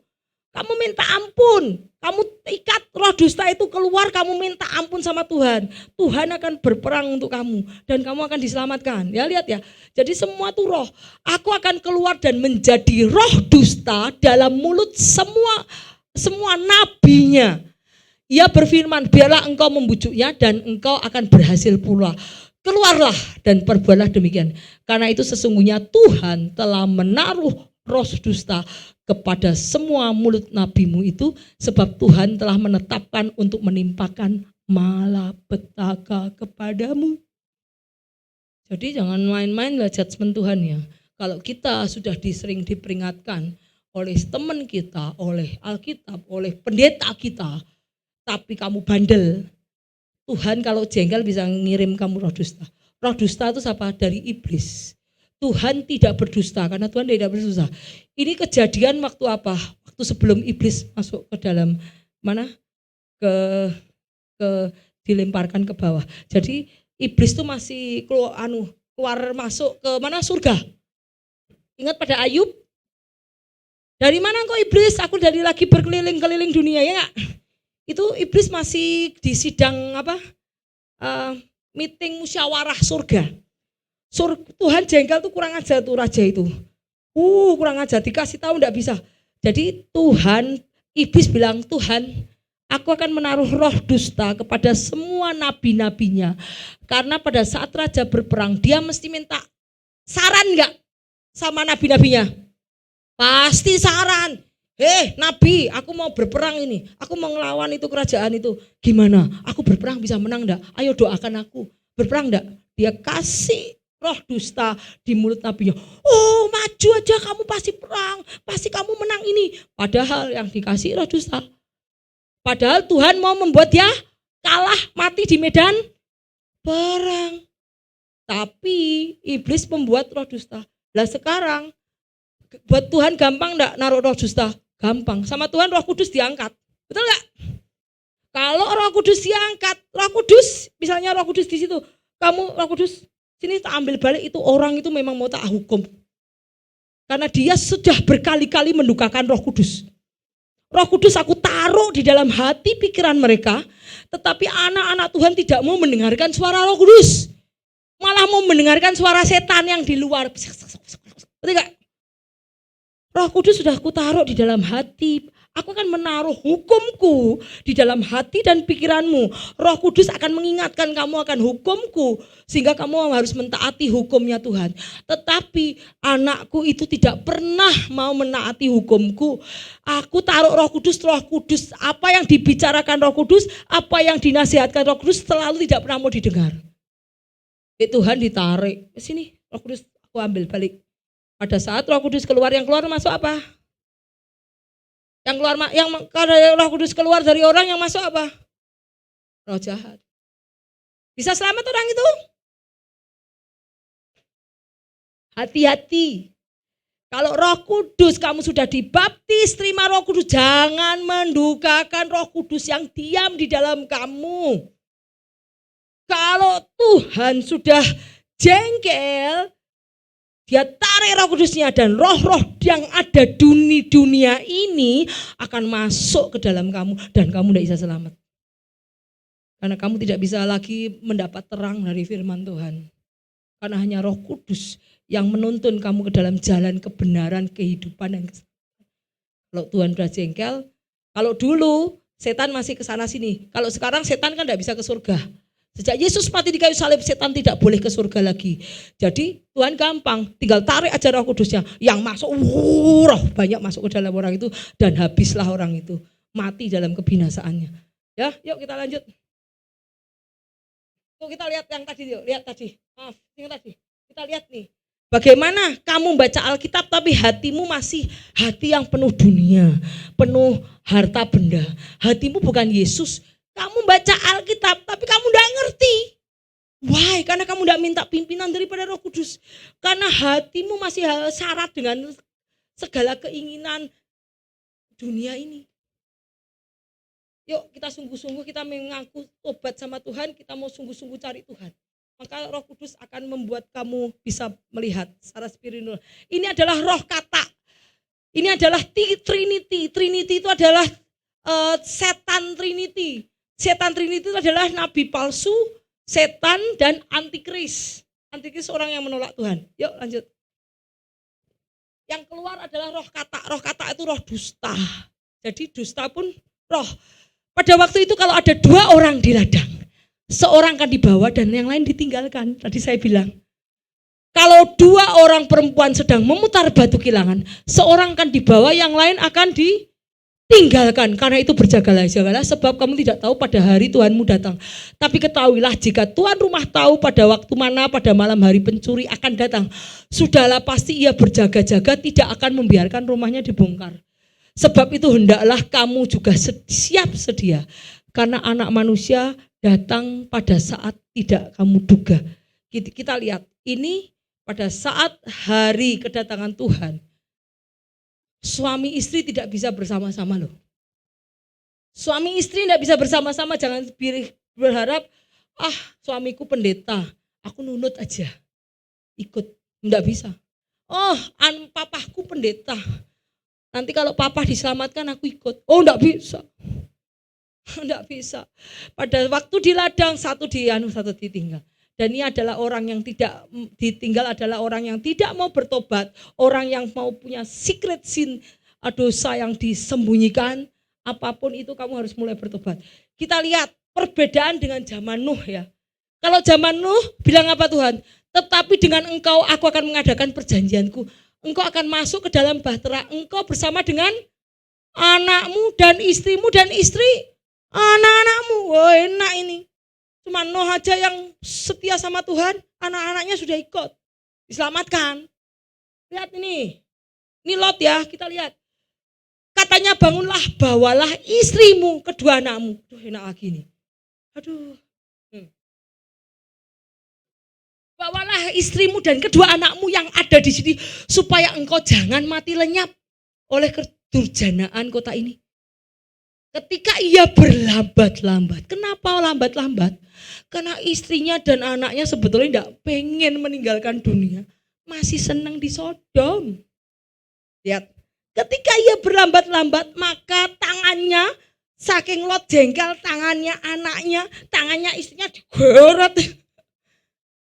Kamu minta ampun, kamu ikat roh dusta itu keluar, kamu minta ampun sama Tuhan. Tuhan akan berperang untuk kamu dan kamu akan diselamatkan. Ya lihat ya, jadi semua tuh roh. Aku akan keluar dan menjadi roh dusta dalam mulut semua nabinya. Ia berfirman, biarlah engkau membujuknya dan engkau akan berhasil pula. Keluarlah dan perbuatlah demikian. Karena itu sesungguhnya Tuhan telah menaruh roh dusta kepada semua mulut nabimu itu, sebab Tuhan telah menetapkan untuk menimpakan malapetaka kepadamu. Jadi jangan main-main lah judgment Tuhan ya. Kalau kita sudah sering diperingatkan oleh teman kita, oleh Alkitab, oleh pendeta kita, tapi kamu bandel, Tuhan kalau jengkel bisa ngirim kamu roh dusta. Roh dusta itu apa? Dari iblis. Tuhan tidak berdusta karena Tuhan tidak berdusta. Ini kejadian waktu apa? Waktu sebelum iblis masuk ke dalam mana? Ke dilemparkan ke bawah. Jadi iblis itu masih keluar masuk ke mana? Surga. Ingat pada Ayub? Dari mana kok iblis? Aku dari lagi berkeliling-keliling dunia ya. Itu iblis masih di sidang meeting musyawarah surga. Tuhan jengkel tuh kurang ajar tuh raja itu. Kurang ajar, dikasih tahu enggak bisa. Jadi iblis bilang, Tuhan, aku akan menaruh roh dusta kepada semua nabi-nabinya. Karena pada saat raja berperang, dia mesti minta saran enggak sama nabi-nabinya? Pasti saran. Nabi, aku mau berperang ini. Aku mau ngelawan itu kerajaan itu. Gimana? Aku berperang bisa menang enggak? Ayo doakan aku. Berperang enggak? Dia kasih roh dusta di mulut nabinya. Oh, maju aja kamu pasti perang. Pasti kamu menang ini. Padahal yang dikasih roh dusta. Padahal Tuhan mau membuat dia kalah mati di medan perang. Tapi iblis membuat roh dusta. Lah sekarang buat Tuhan gampang enggak naruh roh dusta? Gampang. Sama Tuhan Roh Kudus diangkat. Betul enggak? Kalau Roh Kudus diangkat, Roh Kudus, misalnya Roh Kudus di situ, kamu Roh Kudus sini tak ambil balik, itu orang itu memang mau tak hukum. Karena dia sudah berkali-kali mendukakan Roh Kudus. Roh Kudus aku taruh di dalam hati pikiran mereka, tetapi anak-anak Tuhan tidak mau mendengarkan suara Roh Kudus. Malah mau mendengarkan suara setan yang di luar. Betul gak? Roh Kudus sudah aku taruh di dalam hati. Aku akan menaruh hukumku di dalam hati dan pikiranmu. Roh Kudus akan mengingatkan kamu akan hukumku, sehingga kamu harus mentaati hukumnya Tuhan. Tetapi anakku itu tidak pernah mau menaati hukumku. Aku taruh Roh Kudus, apa yang dibicarakan Roh Kudus, apa yang dinasihatkan Roh Kudus selalu tidak pernah mau didengar. Tuhan ditarik, sini Roh Kudus aku ambil balik. Pada saat Roh Kudus keluar, yang keluar masuk apa? Yang keluar, kalau Roh Kudus keluar dari orang, yang masuk apa? Roh jahat. Bisa selamat orang itu? Hati-hati. Kalau Roh Kudus kamu sudah dibaptis, terima Roh Kudus, jangan mendukakan Roh Kudus yang diam di dalam kamu. Kalau Tuhan sudah jengkel, dia tarik Roh Kudusnya, dan roh-roh yang ada di dunia ini akan masuk ke dalam kamu dan kamu tidak bisa selamat. Karena kamu tidak bisa lagi mendapat terang dari firman Tuhan. Karena hanya Roh Kudus yang menuntun kamu ke dalam jalan kebenaran, kehidupan dan keselamatan. Kalau Tuhan sudah jengkel, kalau dulu setan masih ke sana sini. Kalau sekarang setan kan tidak bisa ke surga. Sejak Yesus mati di kayu salib, setan tidak boleh ke surga lagi. Jadi Tuhan gampang, tinggal tarik aja Roh Kudusnya. Yang masuk, roh banyak masuk ke dalam orang itu, dan habislah orang itu. Mati dalam kebinasaannya. Ya, yuk kita lanjut. Tuh kita lihat yang tadi, yuk. Lihat tadi. Maaf, yang tadi. Kita lihat nih. Bagaimana kamu baca Alkitab tapi hatimu masih hati yang penuh dunia, penuh harta benda. Hatimu bukan Yesus. Kamu baca Alkitab tapi kamu tidak ngerti. Why? Karena kamu tidak minta pimpinan daripada Roh Kudus. Karena hatimu masih syarat dengan segala keinginan dunia ini. Yuk kita sungguh-sungguh, kita mengaku tobat sama Tuhan, kita mau sungguh-sungguh cari Tuhan. Maka Roh Kudus akan membuat kamu bisa melihat secara spiritual. Ini adalah roh kata. Ini adalah Trinity. Trinity itu adalah setan Trinity. Setan Trinity itu adalah nabi palsu, setan, dan antikris. Antikris orang yang menolak Tuhan. Yuk lanjut. Yang keluar adalah roh kata. Roh kata itu roh dusta. Jadi dusta pun roh. Pada waktu itu kalau ada 2 orang di ladang, seorang kan dibawa dan yang lain ditinggalkan. Tadi saya bilang, kalau 2 orang perempuan sedang memutar batu kilangan, seorang kan dibawa, yang lain akan ditinggalkan. Karena itu berjagalah, sebab kamu tidak tahu pada hari Tuhanmu datang. Tapi ketahuilah, jika Tuhan rumah tahu pada waktu mana pada malam hari pencuri akan datang, sudahlah pasti ia berjaga-jaga, tidak akan membiarkan rumahnya dibongkar. Sebab itu hendaklah kamu juga siap sedia, karena anak manusia datang pada saat tidak kamu duga. Kita lihat, ini pada saat hari kedatangan Tuhan, suami istri tidak bisa bersama-sama loh. Suami istri tidak bisa bersama-sama, jangan berharap, suamiku pendeta, aku nunut aja, ikut. Tidak bisa. Papaku pendeta, nanti kalau papa diselamatkan aku ikut. Tidak bisa. Tidak bisa. Pada waktu di ladang, satu ditinggal. Dan ini adalah orang yang tidak ditinggal, adalah orang yang tidak mau bertobat, orang yang mau punya secret sin, dosa yang disembunyikan. Apapun itu kamu harus mulai bertobat. Kita lihat perbedaan dengan zaman Nuh ya. Kalau zaman Nuh bilang apa Tuhan? Tetapi dengan engkau aku akan mengadakan perjanjianku. Engkau akan masuk ke dalam bahtera, engkau bersama dengan anakmu dan istrimu dan istri anak-anakmu. Wah, enak ini. Cuma Nuh aja yang setia sama Tuhan, anak-anaknya sudah ikut, diselamatkan. Lihat ini Lot ya, kita lihat. Katanya bangunlah, bawalah istrimu, kedua anakmu. Aduh, enak lagi nih. Aduh. Bawalah istrimu dan kedua anakmu yang ada di sini, supaya engkau jangan mati lenyap oleh kedurjanaan kota ini. Ketika ia berlambat-lambat. Kenapa lambat-lambat? Karena istrinya dan anaknya sebetulnya tidak pengen meninggalkan dunia. Masih senang di Sodom. Lihat, ketika ia berlambat-lambat, maka tangannya, saking Lot jengkel, tangannya anaknya, tangannya istrinya digeret.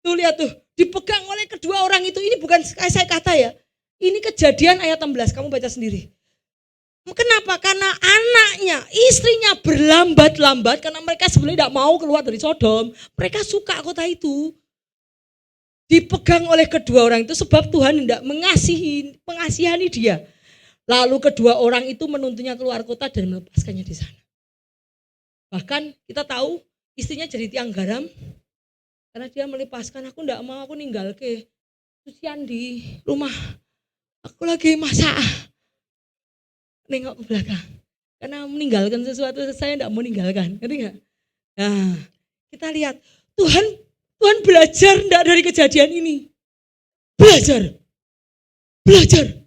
Tuh lihat tuh, dipegang oleh kedua orang itu. Ini bukan saya kata ya. Ini Kejadian ayat 16, kamu baca sendiri. Kenapa? Karena anaknya, istrinya berlambat-lambat karena mereka sebenarnya tidak mau keluar dari Sodom. Mereka suka kota itu. Dipegang oleh kedua orang itu sebab Tuhan tidak mengasihani dia. Lalu kedua orang itu menuntunnya keluar kota dan melepaskannya di sana. Bahkan kita tahu istrinya jadi tiang garam karena dia melepaskan, aku tidak mau, aku ninggal ke cucian di rumah. Aku lagi masak. Nengok ke belakang. Karena meninggalkan sesuatu saya tidak mau meninggalkan. Ngerti enggak? Nah, kita lihat Tuhan belajar enggak dari kejadian ini? Belajar.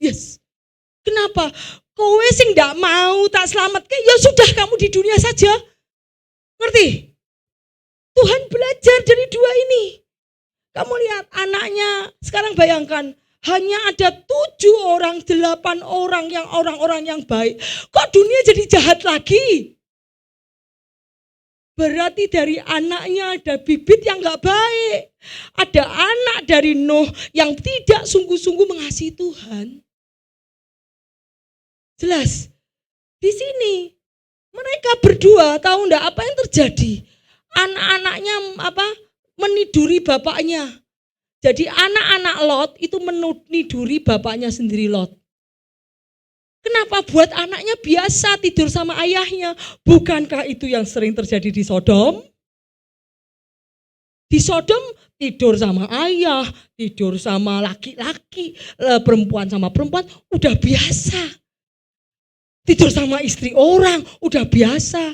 Yes. Kenapa? Kowe sing enggak mau tak selamat, ya sudah kamu di dunia saja. Ngerti? Tuhan belajar dari dua ini. Kamu lihat anaknya, sekarang bayangkan hanya ada 7 orang, 8 orang yang orang-orang yang baik. Kok dunia jadi jahat lagi? Berarti dari anaknya ada bibit yang gak baik. Ada anak dari Nuh yang tidak sungguh-sungguh mengasihi Tuhan. Jelas. Di sini mereka berdua tahu enggak apa yang terjadi? Anak-anaknya meniduri bapaknya. Jadi anak-anak Lot itu meniduri bapaknya sendiri Lot. Kenapa? Buat anaknya biasa tidur sama ayahnya. Bukankah itu yang sering terjadi di Sodom? Di Sodom tidur sama ayah, tidur sama laki-laki, perempuan sama perempuan, udah biasa. Tidur sama istri orang, udah biasa.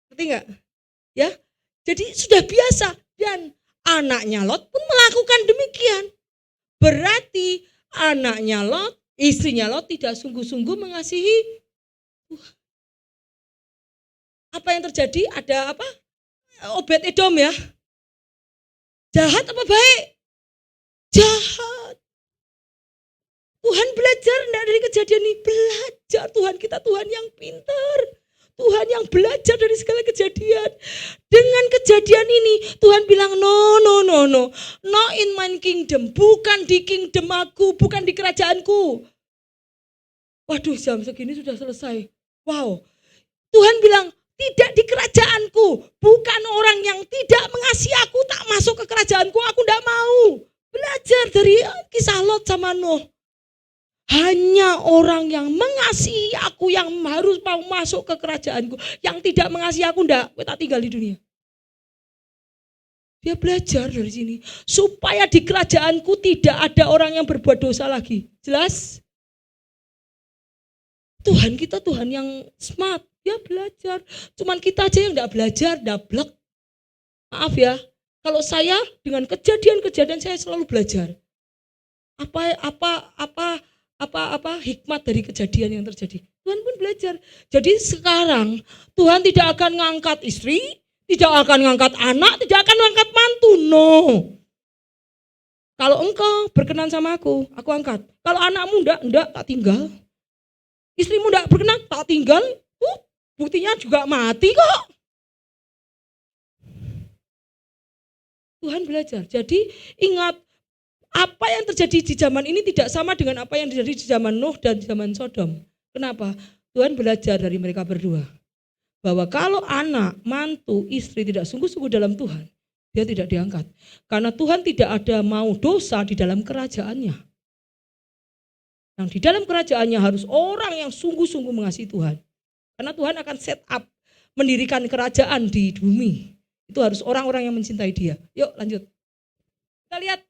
Ngerti enggak? Ya, jadi sudah biasa. Dan anaknya Lot pun melakukan demikian. Berarti anaknya Lot, istrinya Lot tidak sungguh-sungguh mengasihi Tuhan. Apa yang terjadi? Ada apa? Obed Edom ya. Jahat apa baik? Jahat. Tuhan belajar enggak dari kejadian ini? Belajar. Tuhan kita Tuhan yang pintar. Tuhan yang belajar dari segala kejadian. Dengan kejadian ini Tuhan bilang no. Not in my kingdom. Bukan di kingdom aku. Bukan di kerajaanku. Waduh, jam segini sudah selesai. Wow. Tuhan bilang tidak di kerajaanku. Bukan orang yang tidak mengasihi aku tak masuk ke kerajaanku. Aku tidak mau. Belajar dari kisah Lot sama Nuh. Hanya orang yang mengasihi aku yang harus mau masuk ke kerajaanku. Yang tidak mengasihi aku enggak, tak tinggal di dunia. Dia belajar dari sini. Supaya di kerajaanku tidak ada orang yang berbuat dosa lagi. Jelas? Tuhan kita Tuhan yang smart. Dia belajar. Cuman kita aja yang enggak belajar, dablek. Maaf ya. Kalau saya dengan kejadian-kejadian saya selalu belajar. Apa hikmat dari kejadian yang terjadi. Tuhan pun belajar. Jadi sekarang Tuhan tidak akan ngangkat istri, tidak akan ngangkat anak, tidak akan ngangkat mantu. No. Kalau engkau berkenan sama aku angkat. Kalau anakmu enggak, tak tinggal. Istrimu enggak berkenan, tak tinggal. Buktinya juga mati kok. Tuhan belajar. Jadi ingat, apa yang terjadi di zaman ini tidak sama dengan apa yang terjadi di zaman Nuh dan zaman Sodom. Kenapa? Tuhan belajar dari mereka berdua. Bahwa kalau anak, mantu, istri tidak sungguh-sungguh dalam Tuhan, dia tidak diangkat. Karena Tuhan tidak ada mau dosa di dalam kerajaannya. Yang di dalam kerajaannya harus orang yang sungguh-sungguh mengasihi Tuhan. Karena Tuhan akan set up, mendirikan kerajaan di bumi. Itu harus orang-orang yang mencintai dia. Yuk lanjut. Kita lihat,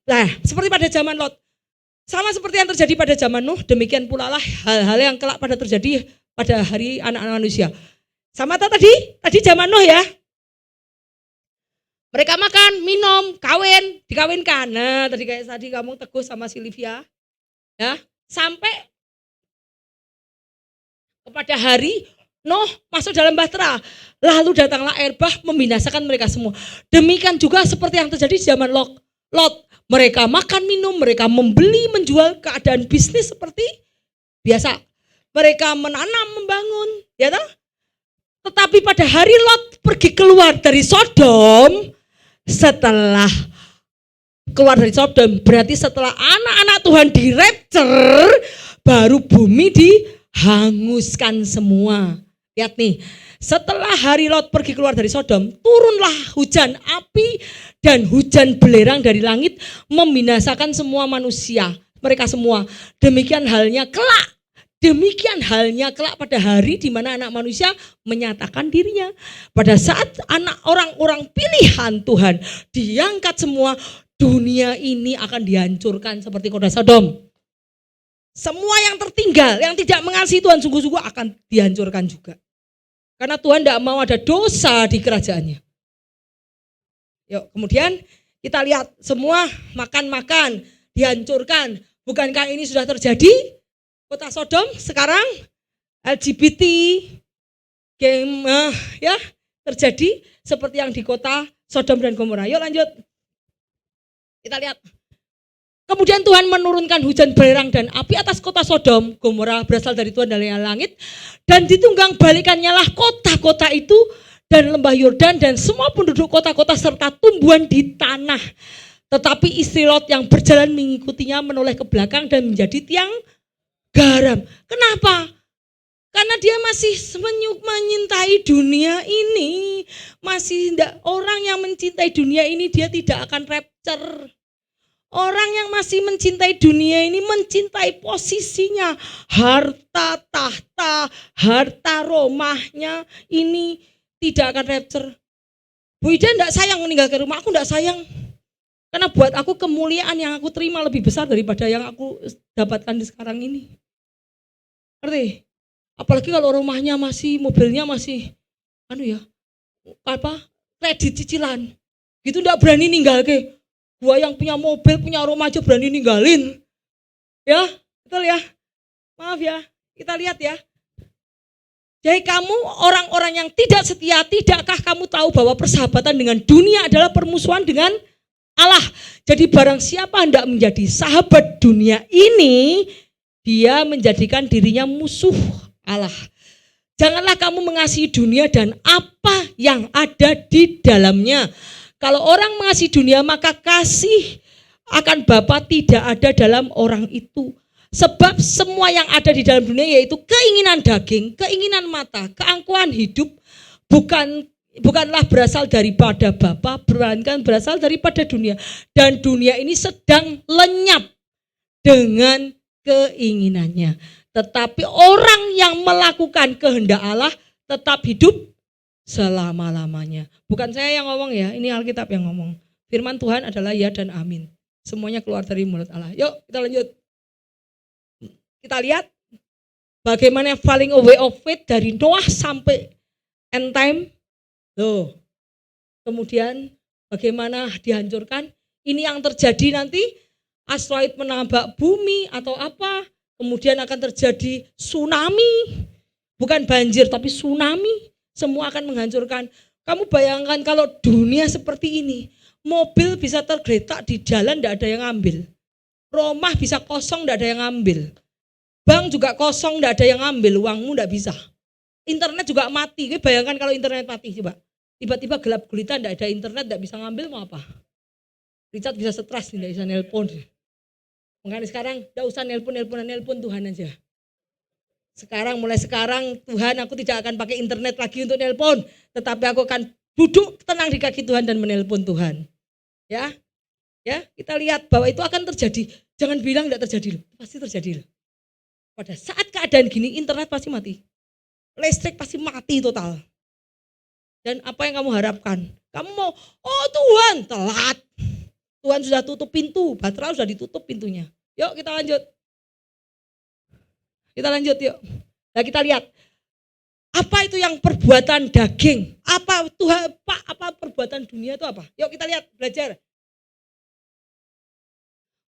seperti pada zaman Lot. Sama seperti yang terjadi pada zaman Nuh, demikian pula lah hal-hal yang kelak pada terjadi pada hari anak-anak manusia. Sama tadi zaman Nuh ya. Mereka makan, minum, kawin, dikawinkan. Nah, tadi kamu Teguh sama Silvia. Ya, sampai kepada hari Nuh masuk dalam bahtera, lalu datanglah air bah membinasakan mereka semua. Demikian juga seperti yang terjadi di zaman Lot. Mereka makan minum, mereka membeli menjual, keadaan bisnis seperti biasa. Mereka menanam membangun, ya toh? Tetapi pada hari Lot pergi keluar dari Sodom, setelah keluar dari Sodom berarti setelah anak-anak Tuhan di-rapture, baru bumi dihanguskan semua. Lihat nih, setelah hari Lot pergi keluar dari Sodom, turunlah hujan api dan hujan belerang dari langit membinasakan semua manusia, mereka semua. Demikian halnya kelak pada hari di mana anak manusia menyatakan dirinya. Pada saat anak orang-orang pilihan Tuhan diangkat semua, dunia ini akan dihancurkan seperti kota Sodom. Semua yang tertinggal, yang tidak mengasihi Tuhan sungguh-sungguh akan dihancurkan juga. Karena Tuhan tidak mau ada dosa di kerajaannya. Yuk, kemudian kita lihat semua makan-makan, dihancurkan. Bukankah ini sudah terjadi? Kota Sodom sekarang LGBT terjadi seperti yang di kota Sodom dan Gomora. Yuk lanjut. Kita lihat. Kemudian Tuhan menurunkan hujan belerang dan api atas kota Sodom, Gomora berasal dari Tuhan dari langit, dan ditunggang balikannya lah kota-kota itu dan lembah Yordan dan semua penduduk kota-kota serta tumbuhan di tanah. Tetapi istri Lot yang berjalan mengikutinya menoleh ke belakang dan menjadi tiang garam. Kenapa? Karena dia masih menyintai dunia ini. Masih tidak, orang yang mencintai dunia ini dia tidak akan rapture. Orang yang masih mencintai dunia ini mencintai posisinya, harta tahta, harta rumahnya, ini tidak akan rapture. Bu Ida tidak sayang meninggalkan rumah, aku tidak sayang. Karena buat aku kemuliaan yang aku terima lebih besar daripada yang aku dapatkan di sekarang ini. Ngerti? Apalagi kalau rumahnya masih, mobilnya masih, kredit cicilan. Gitu tidak berani ninggal ke. Gua yang punya mobil, punya rumah aja berani ninggalin. Ya, betul ya. Maaf ya, kita lihat ya. Jadi kamu orang-orang yang tidak setia, tidakkah kamu tahu bahwa persahabatan dengan dunia adalah permusuhan dengan Allah? Jadi barang siapa hendak menjadi sahabat dunia ini, dia menjadikan dirinya musuh Allah. Janganlah kamu mengasihi dunia dan apa yang ada di dalamnya. Kalau orang mengasihi dunia, maka kasih akan Bapa tidak ada dalam orang itu. Sebab semua yang ada di dalam dunia yaitu keinginan daging, keinginan mata, keangkuhan hidup bukanlah berasal daripada Bapa, melainkan berasal daripada dunia. Dan dunia ini sedang lenyap dengan keinginannya. Tetapi orang yang melakukan kehendak Allah tetap hidup selama-lamanya. Bukan saya yang ngomong ya, ini Alkitab yang ngomong. Firman Tuhan adalah ya dan amin. Semuanya keluar dari mulut Allah. Yuk kita lanjut. Kita lihat bagaimana falling away of faith dari Noah sampai end time. Loh. Kemudian bagaimana dihancurkan. Ini yang terjadi nanti, asteroid menabrak bumi atau apa. Kemudian akan terjadi tsunami. Bukan banjir tapi tsunami. Semua akan menghancurkan. Kamu bayangkan kalau dunia seperti ini, mobil bisa tergeletak di jalan, tidak ada yang ngambil. Rumah bisa kosong, tidak ada yang ngambil. Bank juga kosong, tidak ada yang ngambil, uangmu tidak bisa. Internet juga mati. Kamu bayangkan kalau internet mati coba. Tiba-tiba gelap gulita, tidak ada internet, tidak bisa ngambil, mau apa? Richard bisa stres, tidak bisa nelpon. Makanya sekarang tidak usah nelpon Tuhan aja. Mulai sekarang Tuhan, aku tidak akan pakai internet lagi untuk nelpon, tetapi aku akan duduk tenang di kaki Tuhan dan menelpon Tuhan. Ya, kita lihat bahwa itu akan terjadi. Jangan bilang tidak terjadi, pasti terjadi. Pada saat keadaan gini, internet pasti mati, listrik pasti mati total. Dan apa yang kamu harapkan? Kamu mau, oh Tuhan, telat. Tuhan sudah tutup pintu, baterai sudah ditutup pintunya. Yuk kita lanjut. Kita lanjut yuk. Nah kita lihat. Apa itu yang perbuatan daging? Apa Tuhan, Pak, apa perbuatan dunia itu apa? Yuk kita lihat, belajar.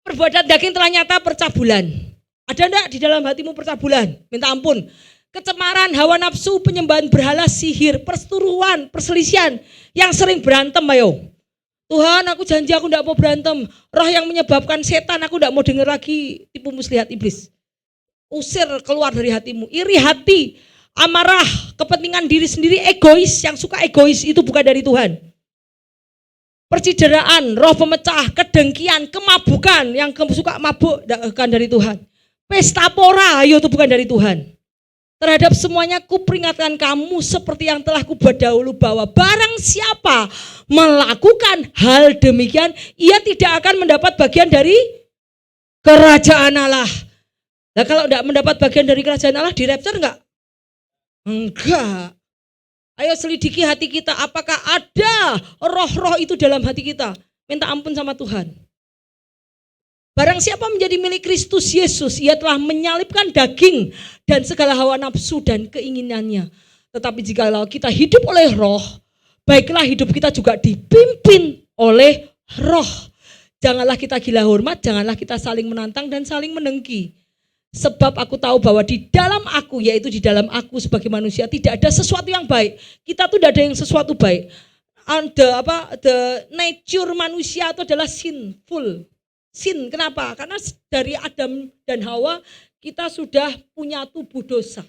Perbuatan daging telah nyata percabulan. Ada enggak di dalam hatimu percabulan? Minta ampun. kecemaran, hawa nafsu, penyembahan berhala, sihir, perseteruan, perselisihan yang sering berantem. Ayo, Tuhan aku janji aku tidak mau berantem. Roh yang menyebabkan setan aku tidak mau dengar lagi tipu muslihat iblis. Usir keluar dari hatimu. Iri hati, amarah, kepentingan diri sendiri, egois. Yang suka egois itu bukan dari Tuhan. Percideraan, roh pemecah, kedengkian, kemabukan. Yang suka mabuk bukan dari Tuhan. Pesta pora, ayo itu bukan dari Tuhan. Terhadap semuanya kuperingatkan kamu seperti yang telah kubuat dahulu, bahwa barang siapa melakukan hal demikian, ia tidak akan mendapat bagian dari kerajaan Allah. Nah kalau tidak mendapat bagian dari kerajaan Allah, di rapture enggak? Enggak. Ayo selidiki hati kita, apakah ada roh-roh itu dalam hati kita? Minta ampun sama Tuhan. Barang siapa menjadi milik Kristus Yesus, ia telah menyalibkan daging dan segala hawa nafsu dan keinginannya. Tetapi jikalau kita hidup oleh roh, baiklah hidup kita juga dipimpin oleh roh. Janganlah kita gila hormat, janganlah kita saling menantang dan saling mendengki. Sebab aku tahu bahwa di dalam aku, yaitu di dalam aku sebagai manusia, tidak ada sesuatu yang baik. Kita tuh tidak ada yang sesuatu baik. The nature manusia itu adalah sinful. Sin, kenapa? Karena dari Adam dan Hawa kita sudah punya tubuh dosa.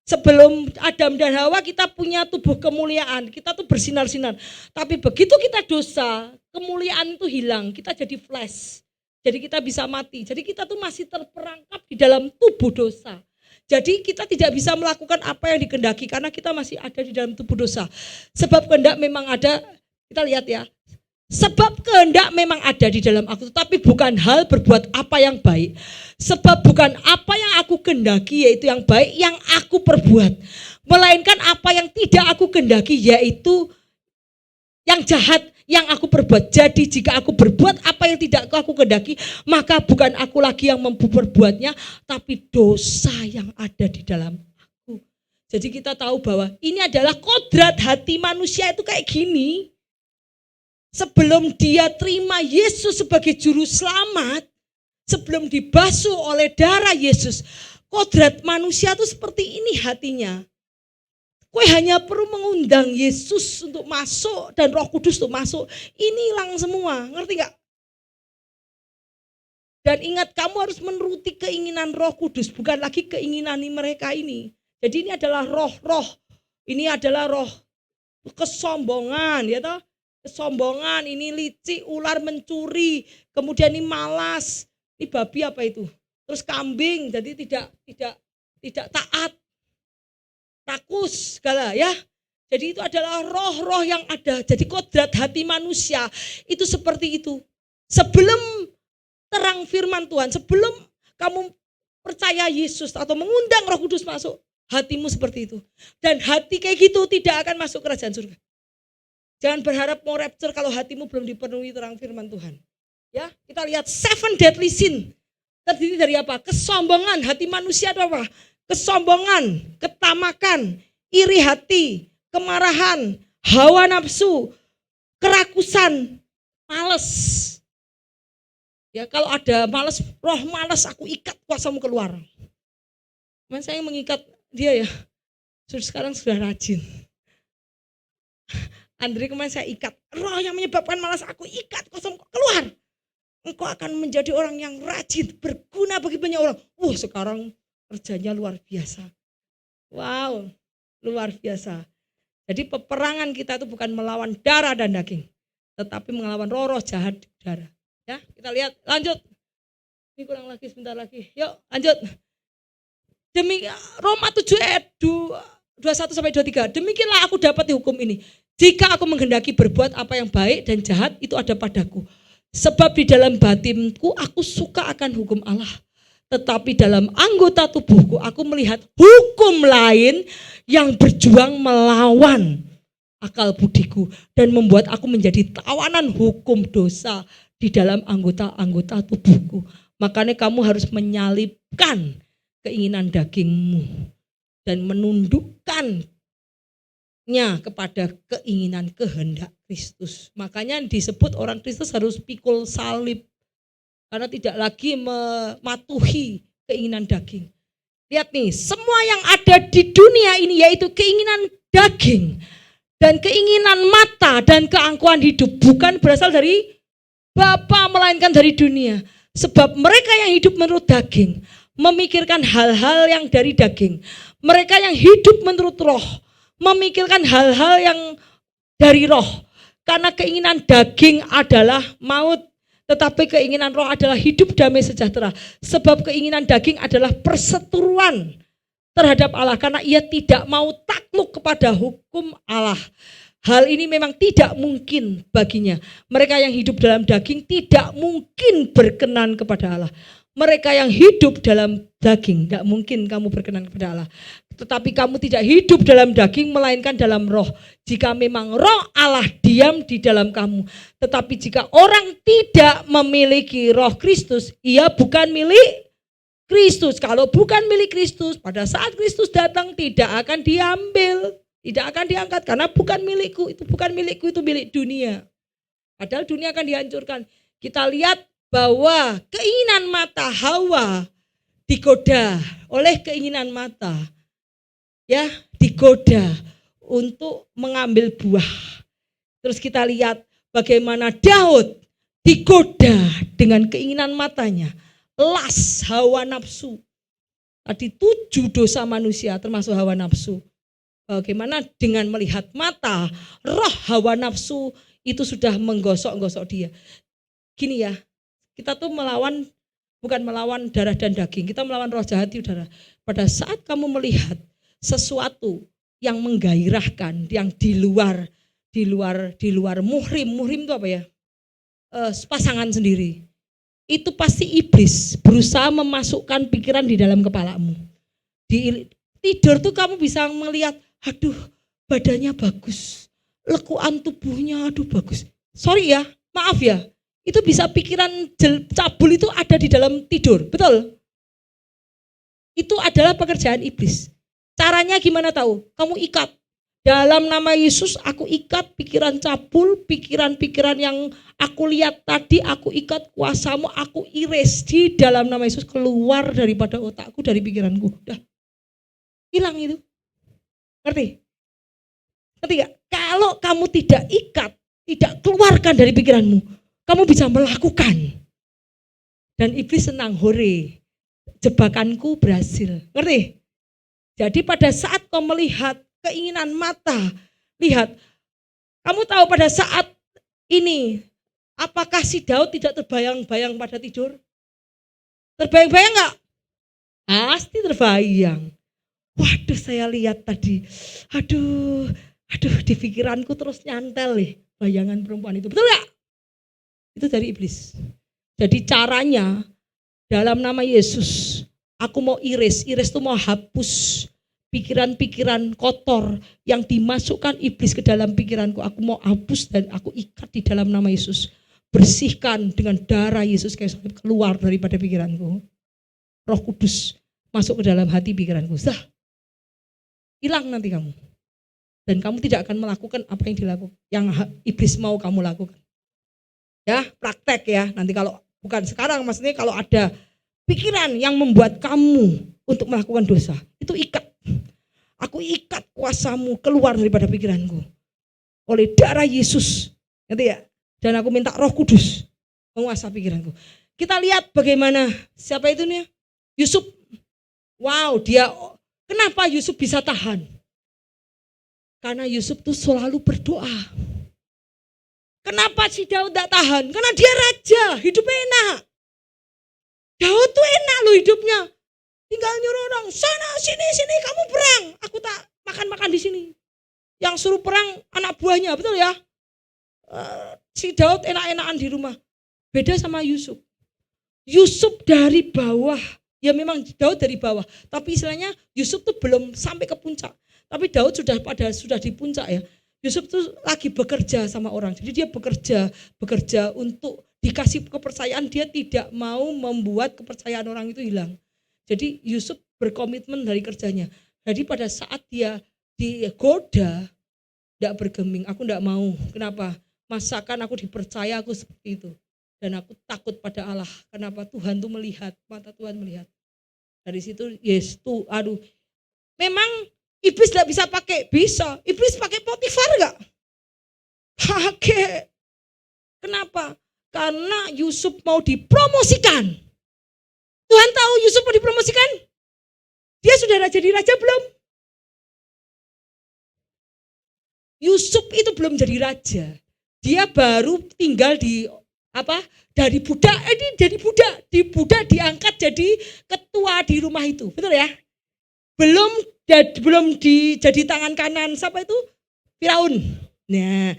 Sebelum Adam dan Hawa kita punya tubuh kemuliaan, kita tuh bersinar-sinar. Tapi begitu kita dosa, kemuliaan itu hilang, kita jadi flesh. Jadi kita bisa mati. Jadi kita tuh masih terperangkap di dalam tubuh dosa. Jadi kita tidak bisa melakukan apa yang dikehendaki karena kita masih ada di dalam tubuh dosa. Sebab kehendak memang ada, kita lihat ya. Sebab kehendak memang ada di dalam aku, tapi bukan hal berbuat apa yang baik. Sebab bukan apa yang aku kehendaki yaitu yang baik yang aku perbuat. Melainkan apa yang tidak aku kehendaki yaitu yang jahat yang aku perbuat. Jadi jika aku berbuat apa yang tidak aku kehendaki, maka bukan aku lagi yang memperbuatnya, tapi dosa yang ada di dalam aku. Jadi kita tahu bahwa ini adalah kodrat hati manusia itu kayak gini. Sebelum dia terima Yesus sebagai juru selamat, sebelum dibasuh oleh darah Yesus, kodrat manusia itu seperti ini hatinya. Kowe hanya perlu mengundang Yesus untuk masuk dan Roh Kudus untuk masuk. Ini hilang semua, ngerti gak? Dan ingat, kamu harus menuruti keinginan Roh Kudus, bukan lagi keinginan mereka ini. Jadi ini adalah roh-roh, ini adalah roh kesombongan, ya toh? Kesombongan, ini licik, ular mencuri, kemudian ini malas, ini babi apa itu? Terus kambing, jadi tidak taat. Rakus segala ya. Jadi itu adalah roh-roh yang ada. Jadi kodrat hati manusia itu seperti itu. Sebelum terang firman Tuhan, sebelum kamu percaya Yesus atau mengundang Roh Kudus masuk, hatimu seperti itu. Dan hati kayak gitu tidak akan masuk kerajaan surga. Jangan berharap mau rapture kalau hatimu belum dipenuhi terang firman Tuhan. Ya, kita lihat 7 deadly sin. Terdiri dari apa? Kesombongan. Hati manusia itu apa? Kesombongan, ketamakan, iri hati, kemarahan, hawa nafsu, kerakusan, malas. Ya, kalau ada malas, roh malas aku ikat kuasamu keluar. Cuman saya mengikat dia ya. Sekarang sudah rajin. Andre kemarin saya ikat, roh yang menyebabkan malas aku ikat kuasamu keluar. Engkau akan menjadi orang yang rajin, berguna bagi banyak orang. Sekarang kerjanya luar biasa. Wow, luar biasa. Jadi peperangan kita itu bukan melawan darah dan daging, tetapi melawan roh-roh jahat di udara. Ya, kita lihat, lanjut. Ini kurang lagi, sebentar lagi. Yuk, lanjut. Demi Roma 7 ayat 21 sampai 23. Demikianlah aku dapat hukum ini. Jika aku menghendaki berbuat apa yang baik dan jahat, itu ada padaku. Sebab di dalam batinku aku suka akan hukum Allah. Tetapi dalam anggota tubuhku aku melihat hukum lain yang berjuang melawan akal budiku dan membuat aku menjadi tawanan hukum dosa di dalam anggota-anggota tubuhku. Makanya kamu harus menyalibkan keinginan dagingmu dan menundukkannya kepada keinginan kehendak Kristus. Makanya disebut orang Kristus harus pikul salib. Karena tidak lagi mematuhi keinginan daging. Lihat nih, semua yang ada di dunia ini yaitu keinginan daging dan keinginan mata dan keangkuhan hidup bukan berasal dari Bapa melainkan dari dunia. Sebab mereka yang hidup menurut daging memikirkan hal-hal yang dari daging. Mereka yang hidup menurut roh memikirkan hal-hal yang dari roh. Karena keinginan daging adalah maut, tetapi keinginan roh adalah hidup damai sejahtera. Sebab keinginan daging adalah perseteruan terhadap Allah karena ia tidak mau takluk kepada hukum Allah. Hal ini memang tidak mungkin baginya. Mereka yang hidup dalam daging tidak mungkin berkenan kepada Allah. Mereka yang hidup dalam daging, tidak mungkin kamu berkenan kepada Allah. Tetapi kamu tidak hidup dalam daging, melainkan dalam roh. Jika memang roh Allah diam di dalam kamu. Tetapi jika orang tidak memiliki roh Kristus, ia bukan milik Kristus. Kalau bukan milik Kristus, pada saat Kristus datang tidak akan diambil. Tidak akan diangkat karena bukan milikku, itu bukan milikku, itu milik dunia. Padahal dunia akan dihancurkan. Kita lihat bahwa keinginan mata Hawa digoda oleh keinginan mata. Ya, digoda untuk mengambil buah. Terus kita lihat bagaimana Daud digoda dengan keinginan matanya. Las, hawa nafsu. Tadi 7 dosa manusia termasuk hawa nafsu. Bagaimana dengan melihat mata, roh hawa nafsu itu sudah menggosok-gosok dia. Gini ya, kita tuh bukan melawan darah dan daging, kita melawan roh jahat, saudara. Pada saat kamu melihat sesuatu yang menggairahkan, yang di luar muhrim itu apa ya? Pasangan sendiri. Itu pasti iblis berusaha memasukkan pikiran di dalam kepalamu. Di tidur tuh kamu bisa melihat, aduh badannya bagus, lekuan tubuhnya aduh bagus. Sorry ya, maaf ya, itu bisa pikiran cabul itu ada di dalam tidur, betul? Itu adalah pekerjaan iblis. Caranya gimana tahu? Kamu ikat. Dalam nama Yesus aku ikat pikiran cabul, pikiran-pikiran yang aku lihat tadi, aku ikat kuasamu, aku iris di dalam nama Yesus, keluar daripada otakku, dari pikiranku. Udah, hilang itu. Ngerti? Ngerti gak? Kalau kamu tidak ikat, tidak keluarkan dari pikiranmu, kamu bisa melakukan. Dan iblis senang, hore, jebakanku berhasil. Ngerti? Jadi pada saat kau melihat keinginan mata, lihat, kamu tahu pada saat ini, apakah si Daud tidak terbayang-bayang pada tidur? Terbayang-bayang gak? Pasti terbayang. Waduh, saya lihat tadi, aduh di pikiranku terus nyantel nih bayangan perempuan itu. Betul gak? Itu dari iblis. Jadi caranya dalam nama Yesus, aku mau iris itu mau hapus pikiran-pikiran kotor yang dimasukkan iblis ke dalam pikiranku. Aku mau hapus dan aku ikat di dalam nama Yesus. Bersihkan dengan darah Yesus keluar daripada pikiranku. Roh Kudus masuk ke dalam hati pikiranku. Hilang nanti kamu. Dan kamu tidak akan melakukan apa yang dilakukan, yang iblis mau kamu lakukan. Ya, praktek ya. Nanti kalau bukan sekarang, maksudnya kalau ada pikiran yang membuat kamu untuk melakukan dosa, itu ikat. Aku ikat kuasamu keluar daripada pikiranku. Oleh darah Yesus. Ngerti ya? Dan aku minta Roh Kudus menguasai pikiranku. Kita lihat bagaimana, siapa itu nih? Yusuf. Wow, kenapa Yusuf bisa tahan? Karena Yusuf tuh selalu berdoa. Kenapa si Daud tidak tahan? Karena dia raja, hidupnya enak. Daud tuh enak loh hidupnya. Tinggal nyuruh orang, sana sini kamu perang. Aku tak makan di sini. Yang suruh perang anak buahnya, betul ya? Si Daud enak-enakan di rumah. Beda sama Yusuf. Yusuf dari bawah. Ya memang Daud dari bawah. Tapi istilahnya Yusuf tuh belum sampai ke puncak. Tapi Daud sudah di puncak ya. Yusuf tuh lagi bekerja sama orang. Jadi dia bekerja untuk dikasih kepercayaan. Dia tidak mau membuat kepercayaan orang itu hilang. Jadi Yusuf berkomitmen dari kerjanya. Jadi pada saat dia digoda, tidak bergeming. Aku tidak mau. Kenapa? Masakan aku dipercaya aku seperti itu. Dan aku takut pada Allah. Kenapa? Tuhan tuh melihat, mata Tuhan melihat. Dari situ yes tuh, aduh. Memang iblis nggak bisa pakai, bisa. Iblis pakai Potifar nggak? Pakai. Kenapa? Karena Yusuf mau dipromosikan. Tuhan tahu Yusuf mau dipromosikan. Dia sudah jadi raja belum? Yusuf itu belum jadi raja. Dia baru tinggal di apa? Dari budak, ini jadi budak. Di budak diangkat jadi ketua di rumah itu. Betul ya? Belum jadi tangan kanan siapa itu? Firaun. Nah,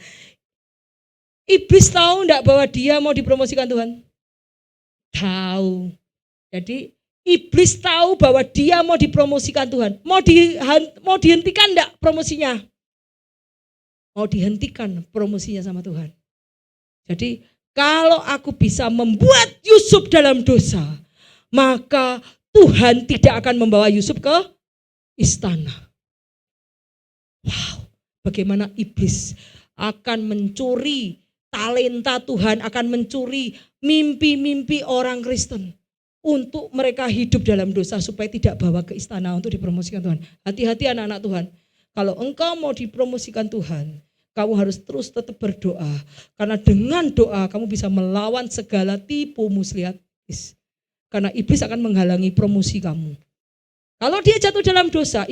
iblis tahu enggak bahwa dia mau dipromosikan Tuhan? Tahu. Jadi iblis tahu bahwa dia mau dipromosikan Tuhan. Mau dihentikan enggak promosinya? Mau dihentikan promosinya sama Tuhan. Jadi kalau aku bisa membuat Yusuf dalam dosa, maka Tuhan tidak akan membawa Yusuf ke istana. Wow, bagaimana iblis akan mencuri talenta Tuhan, akan mencuri mimpi-mimpi orang Kristen untuk mereka hidup dalam dosa supaya tidak bawa ke istana untuk dipromosikan Tuhan. Hati-hati anak-anak Tuhan. Kalau engkau mau dipromosikan Tuhan, kamu harus terus tetap berdoa. Karena dengan doa kamu bisa melawan segala tipu muslihat iblis. Karena iblis akan menghalangi promosi kamu. Kalau dia jatuh dalam dosa,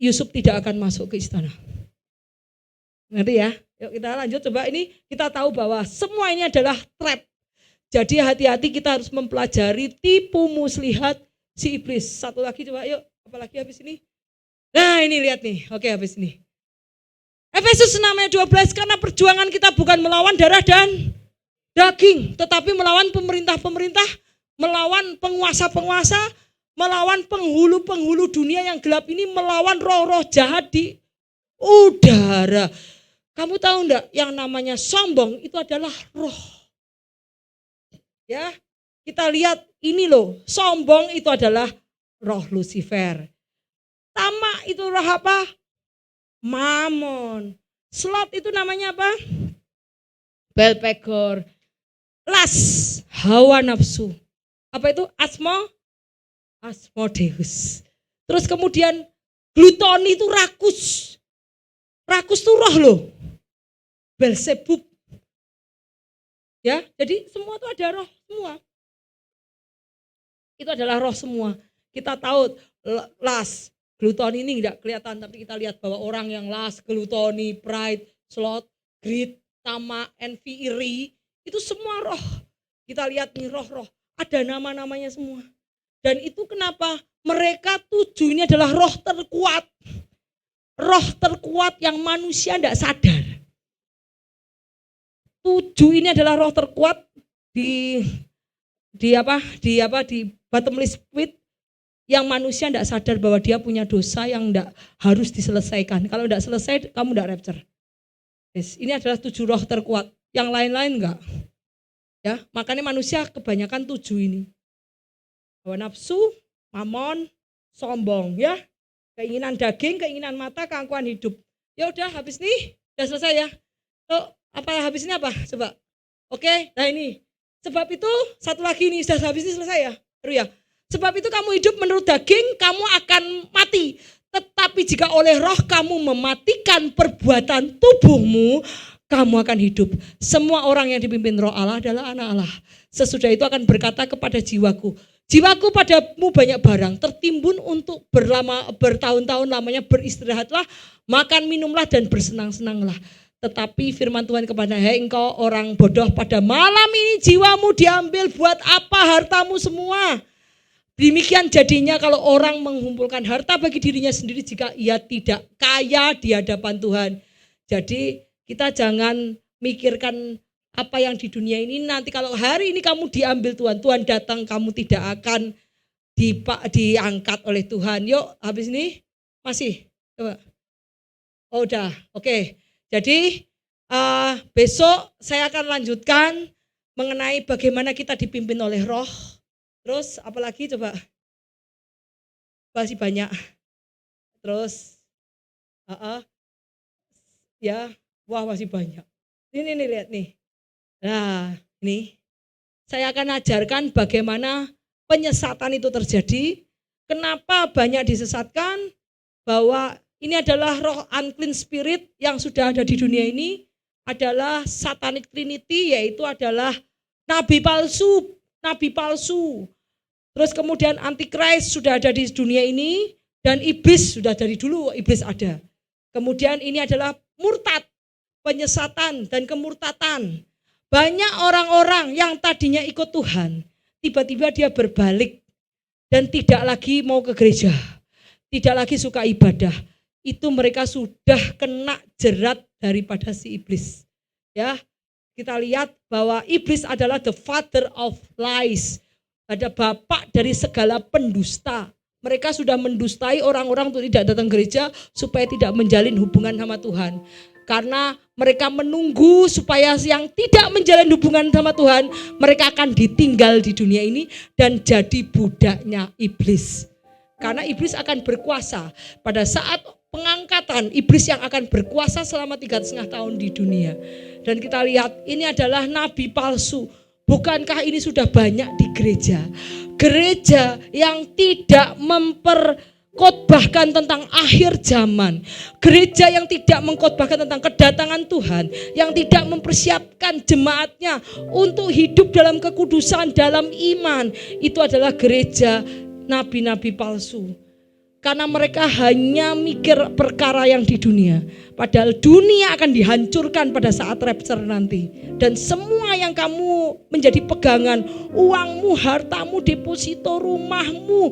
Yusuf tidak akan masuk ke istana. Ngerti ya? Yuk kita lanjut, coba ini kita tahu bahwa semua ini adalah trap. Jadi hati-hati, kita harus mempelajari tipu muslihat si iblis. Satu lagi coba yuk, apalagi habis ini. Nah ini lihat nih, oke habis ini. Efesus 6 ayat 12, karena perjuangan kita bukan melawan darah dan daging, tetapi melawan pemerintah-pemerintah, melawan penguasa-penguasa, melawan penghulu-penghulu dunia yang gelap ini, melawan roh-roh jahat di udara. Kamu tahu enggak, yang namanya sombong itu adalah roh. Ya, kita lihat ini loh, sombong itu adalah roh Lucifer. Tamak itu roh apa? Mamon. Slot itu namanya apa? Belpegor. Las, hawa nafsu. Apa itu? Asmodeus. Terus kemudian glutoni itu rakus. Rakus itu roh loh. Belzebub. Ya, jadi semua itu ada roh semua. Itu adalah roh semua. Kita tahu las, glutoni ini tidak kelihatan, tapi kita lihat bahwa orang yang las, glutoni, pride, sloth, greed, tamak, envy, iri, itu semua roh. Kita lihat nih roh-roh, ada nama-namanya semua. Dan itu kenapa mereka 7 ini adalah roh terkuat. Roh terkuat yang manusia tidak sadar. 7 ini adalah roh terkuat di bottomless pit, yang manusia tidak sadar bahwa dia punya dosa yang tidak harus diselesaikan. Kalau tidak selesai, kamu tidak rapture. Yes, ini adalah 7 roh terkuat. Yang lain-lain enggak. Ya, makanya manusia kebanyakan 7 ini. Hawa nafsu, mamon, sombong, ya. Keinginan daging, keinginan mata, keangkuhan hidup. Ya udah habis nih, udah selesai ya. So, apa habis ini apa? Coba. Oke, nah ini. Sebab itu satu lagi nih, sudah habis ini selesai ya. Baru ya. Sebab itu kamu hidup menurut daging, kamu akan mati. Tetapi jika oleh roh kamu mematikan perbuatan tubuhmu, kamu akan hidup. Semua orang yang dipimpin roh Allah adalah anak Allah. Sesudah itu akan berkata kepada jiwaku, jiwaku padamu banyak barang, tertimbun untuk bertahun-tahun lamanya, beristirahatlah, makan minumlah dan bersenang-senanglah. Tetapi firman Tuhan kepada, hei engkau orang bodoh, pada malam ini jiwamu diambil, buat apa hartamu semua? Demikian jadinya kalau orang mengumpulkan harta bagi dirinya sendiri jika ia tidak kaya di hadapan Tuhan. Jadi kita jangan mikirkan apa yang di dunia ini, nanti kalau hari ini kamu diambil Tuhan, Tuhan datang kamu tidak akan diangkat oleh Tuhan. Yuk habis ini masih coba. Oh udah, oke. Jadi besok saya akan lanjutkan mengenai bagaimana kita dipimpin oleh roh. Terus apalagi coba, masih banyak. Terus, ya, wah masih banyak. Ini nih lihat nih. Nah ini, saya akan ajarkan bagaimana penyesatan itu terjadi Kenapa banyak disesatkan? Bahwa ini adalah roh unclean spirit yang sudah ada di dunia ini, adalah satanic trinity, yaitu adalah nabi palsu, nabi palsu. Terus kemudian antikris sudah ada di dunia ini, dan iblis sudah dari dulu iblis ada. Kemudian ini adalah murtad, penyesatan dan kemurtatan. Banyak orang-orang yang tadinya ikut Tuhan, tiba-tiba dia berbalik dan tidak lagi mau ke gereja, tidak lagi suka ibadah. Itu mereka sudah kena jerat daripada si iblis. Ya, kita lihat bahwa iblis adalah the father of lies. Ada bapak dari segala pendusta. Mereka sudah mendustai orang-orang untuk tidak datang gereja supaya tidak menjalin hubungan sama Tuhan. Karena mereka menunggu supaya yang tidak menjalin hubungan sama Tuhan, mereka akan ditinggal di dunia ini dan jadi budaknya iblis. Karena iblis akan berkuasa pada saat pengangkatan, iblis yang akan berkuasa selama 3,5 tahun di dunia. Dan kita lihat ini adalah nabi palsu. Bukankah ini sudah banyak di gereja? Gereja yang tidak memperkhotbahkan tentang akhir zaman. Gereja yang tidak mengkhotbahkan tentang kedatangan Tuhan. Yang tidak mempersiapkan jemaatnya untuk hidup dalam kekudusan, dalam iman. Itu adalah gereja nabi-nabi palsu. Karena mereka hanya mikir perkara yang di dunia. Padahal dunia akan dihancurkan pada saat rapture nanti. Dan semua yang kamu menjadi pegangan, uangmu, hartamu, deposito, rumahmu,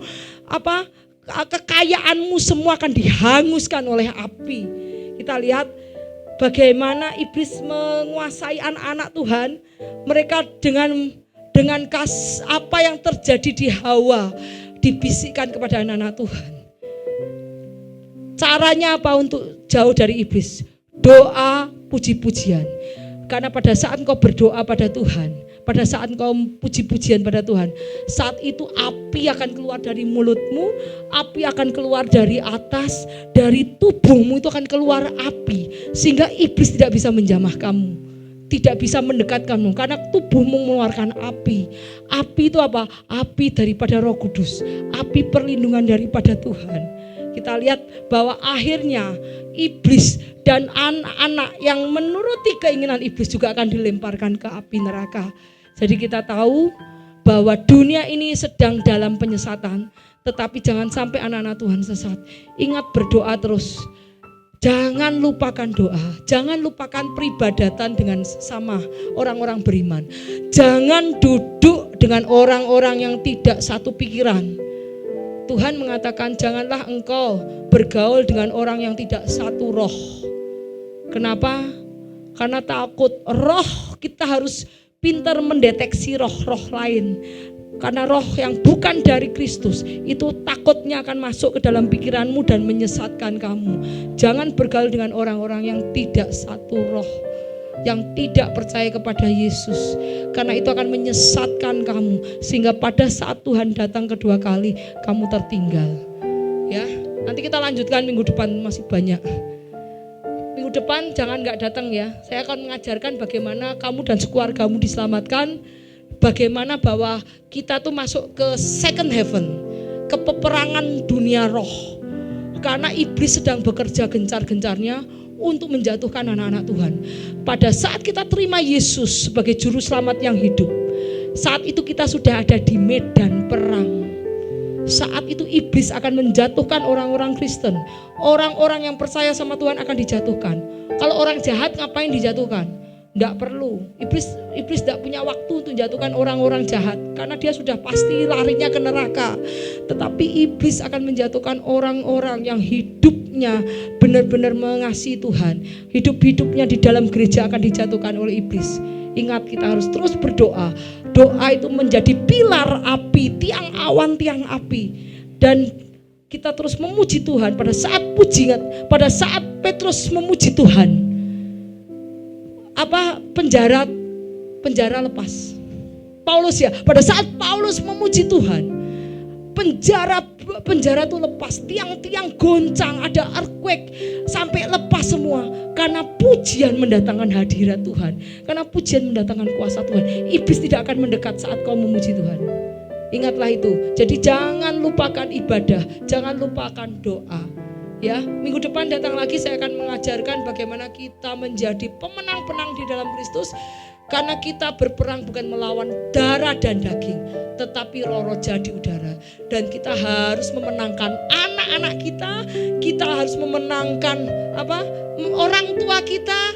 kekayaanmu semua akan dihanguskan oleh api. Kita lihat bagaimana iblis menguasai anak-anak Tuhan. Mereka dengan apa yang terjadi di Hawa dibisikkan kepada anak-anak Tuhan. Caranya apa untuk jauh dari iblis? Doa, puji-pujian. Karena pada saat engkau berdoa pada Tuhan, pada saat engkau puji-pujian pada Tuhan, saat itu api akan keluar dari mulutmu, api akan keluar dari atas, dari tubuhmu itu akan keluar api. Sehingga iblis tidak bisa menjamah kamu, tidak bisa mendekat kamu, karena tubuhmu mengeluarkan api. Api itu apa? Api daripada Roh Kudus, api perlindungan daripada Tuhan. Kita lihat bahwa akhirnya iblis dan anak-anak yang menuruti keinginan iblis juga akan dilemparkan ke api neraka. Jadi kita tahu bahwa dunia ini sedang dalam penyesatan, tetapi jangan sampai anak-anak Tuhan sesat. Ingat berdoa terus. Jangan lupakan doa, jangan lupakan peribadatan dengan sesama orang-orang beriman. Jangan duduk dengan orang-orang yang tidak satu pikiran. Tuhan mengatakan janganlah engkau bergaul dengan orang yang tidak satu roh. Kenapa? Karena takut roh, kita harus pintar mendeteksi roh-roh lain. Karena roh yang bukan dari Kristus itu takutnya akan masuk ke dalam pikiranmu dan menyesatkan kamu. Jangan bergaul dengan orang-orang yang tidak satu roh, yang tidak percaya kepada Yesus. Karena itu akan menyesatkan kamu, sehingga pada saat Tuhan datang kedua kali kamu tertinggal. Ya, nanti kita lanjutkan minggu depan, masih banyak. Minggu depan jangan gak datang ya. Saya akan mengajarkan bagaimana kamu dan sekeluargamu diselamatkan. Bagaimana bahwa kita tuh masuk ke second heaven, ke peperangan dunia roh. Karena iblis sedang bekerja gencar-gencarnya untuk menjatuhkan anak-anak Tuhan. Pada saat kita terima Yesus sebagai juru selamat yang hidup, saat itu kita sudah ada di medan perang. Saat itu iblis akan menjatuhkan orang-orang Kristen. Orang-orang yang percaya sama Tuhan akan dijatuhkan. Kalau orang jahat ngapain dijatuhkan? Tidak perlu. Iblis tidak punya waktu untuk menjatuhkan orang-orang jahat, karena dia sudah pasti larinya ke neraka. Tetapi iblis akan menjatuhkan orang-orang yang hidupnya benar-benar mengasihi Tuhan. Hidup-hidupnya di dalam gereja akan dijatuhkan oleh iblis. Ingat, kita harus terus berdoa. Doa itu menjadi pilar api, tiang awan, tiang api. Dan kita terus memuji Tuhan. Pada saat Petrus memuji Tuhan, penjara lepas. Paulus ya, pada saat Paulus memuji Tuhan, penjara itu lepas, tiang-tiang goncang, ada earthquake sampai lepas semua, karena pujian mendatangkan hadirat Tuhan, karena pujian mendatangkan kuasa Tuhan. Iblis tidak akan mendekat saat kau memuji Tuhan. Ingatlah itu. Jadi jangan lupakan ibadah, jangan lupakan doa. Ya, minggu depan datang lagi saya akan mengajarkan bagaimana kita menjadi pemenang-penang di dalam Kristus. Karena kita berperang bukan melawan darah dan daging, tetapi roh-roh di udara. Dan kita harus memenangkan anak-anak kita, kita harus memenangkan orang tua kita,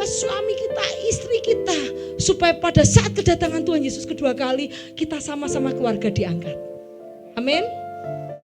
suami kita, istri kita, supaya pada saat kedatangan Tuhan Yesus kedua kali kita sama-sama keluarga diangkat. Amin.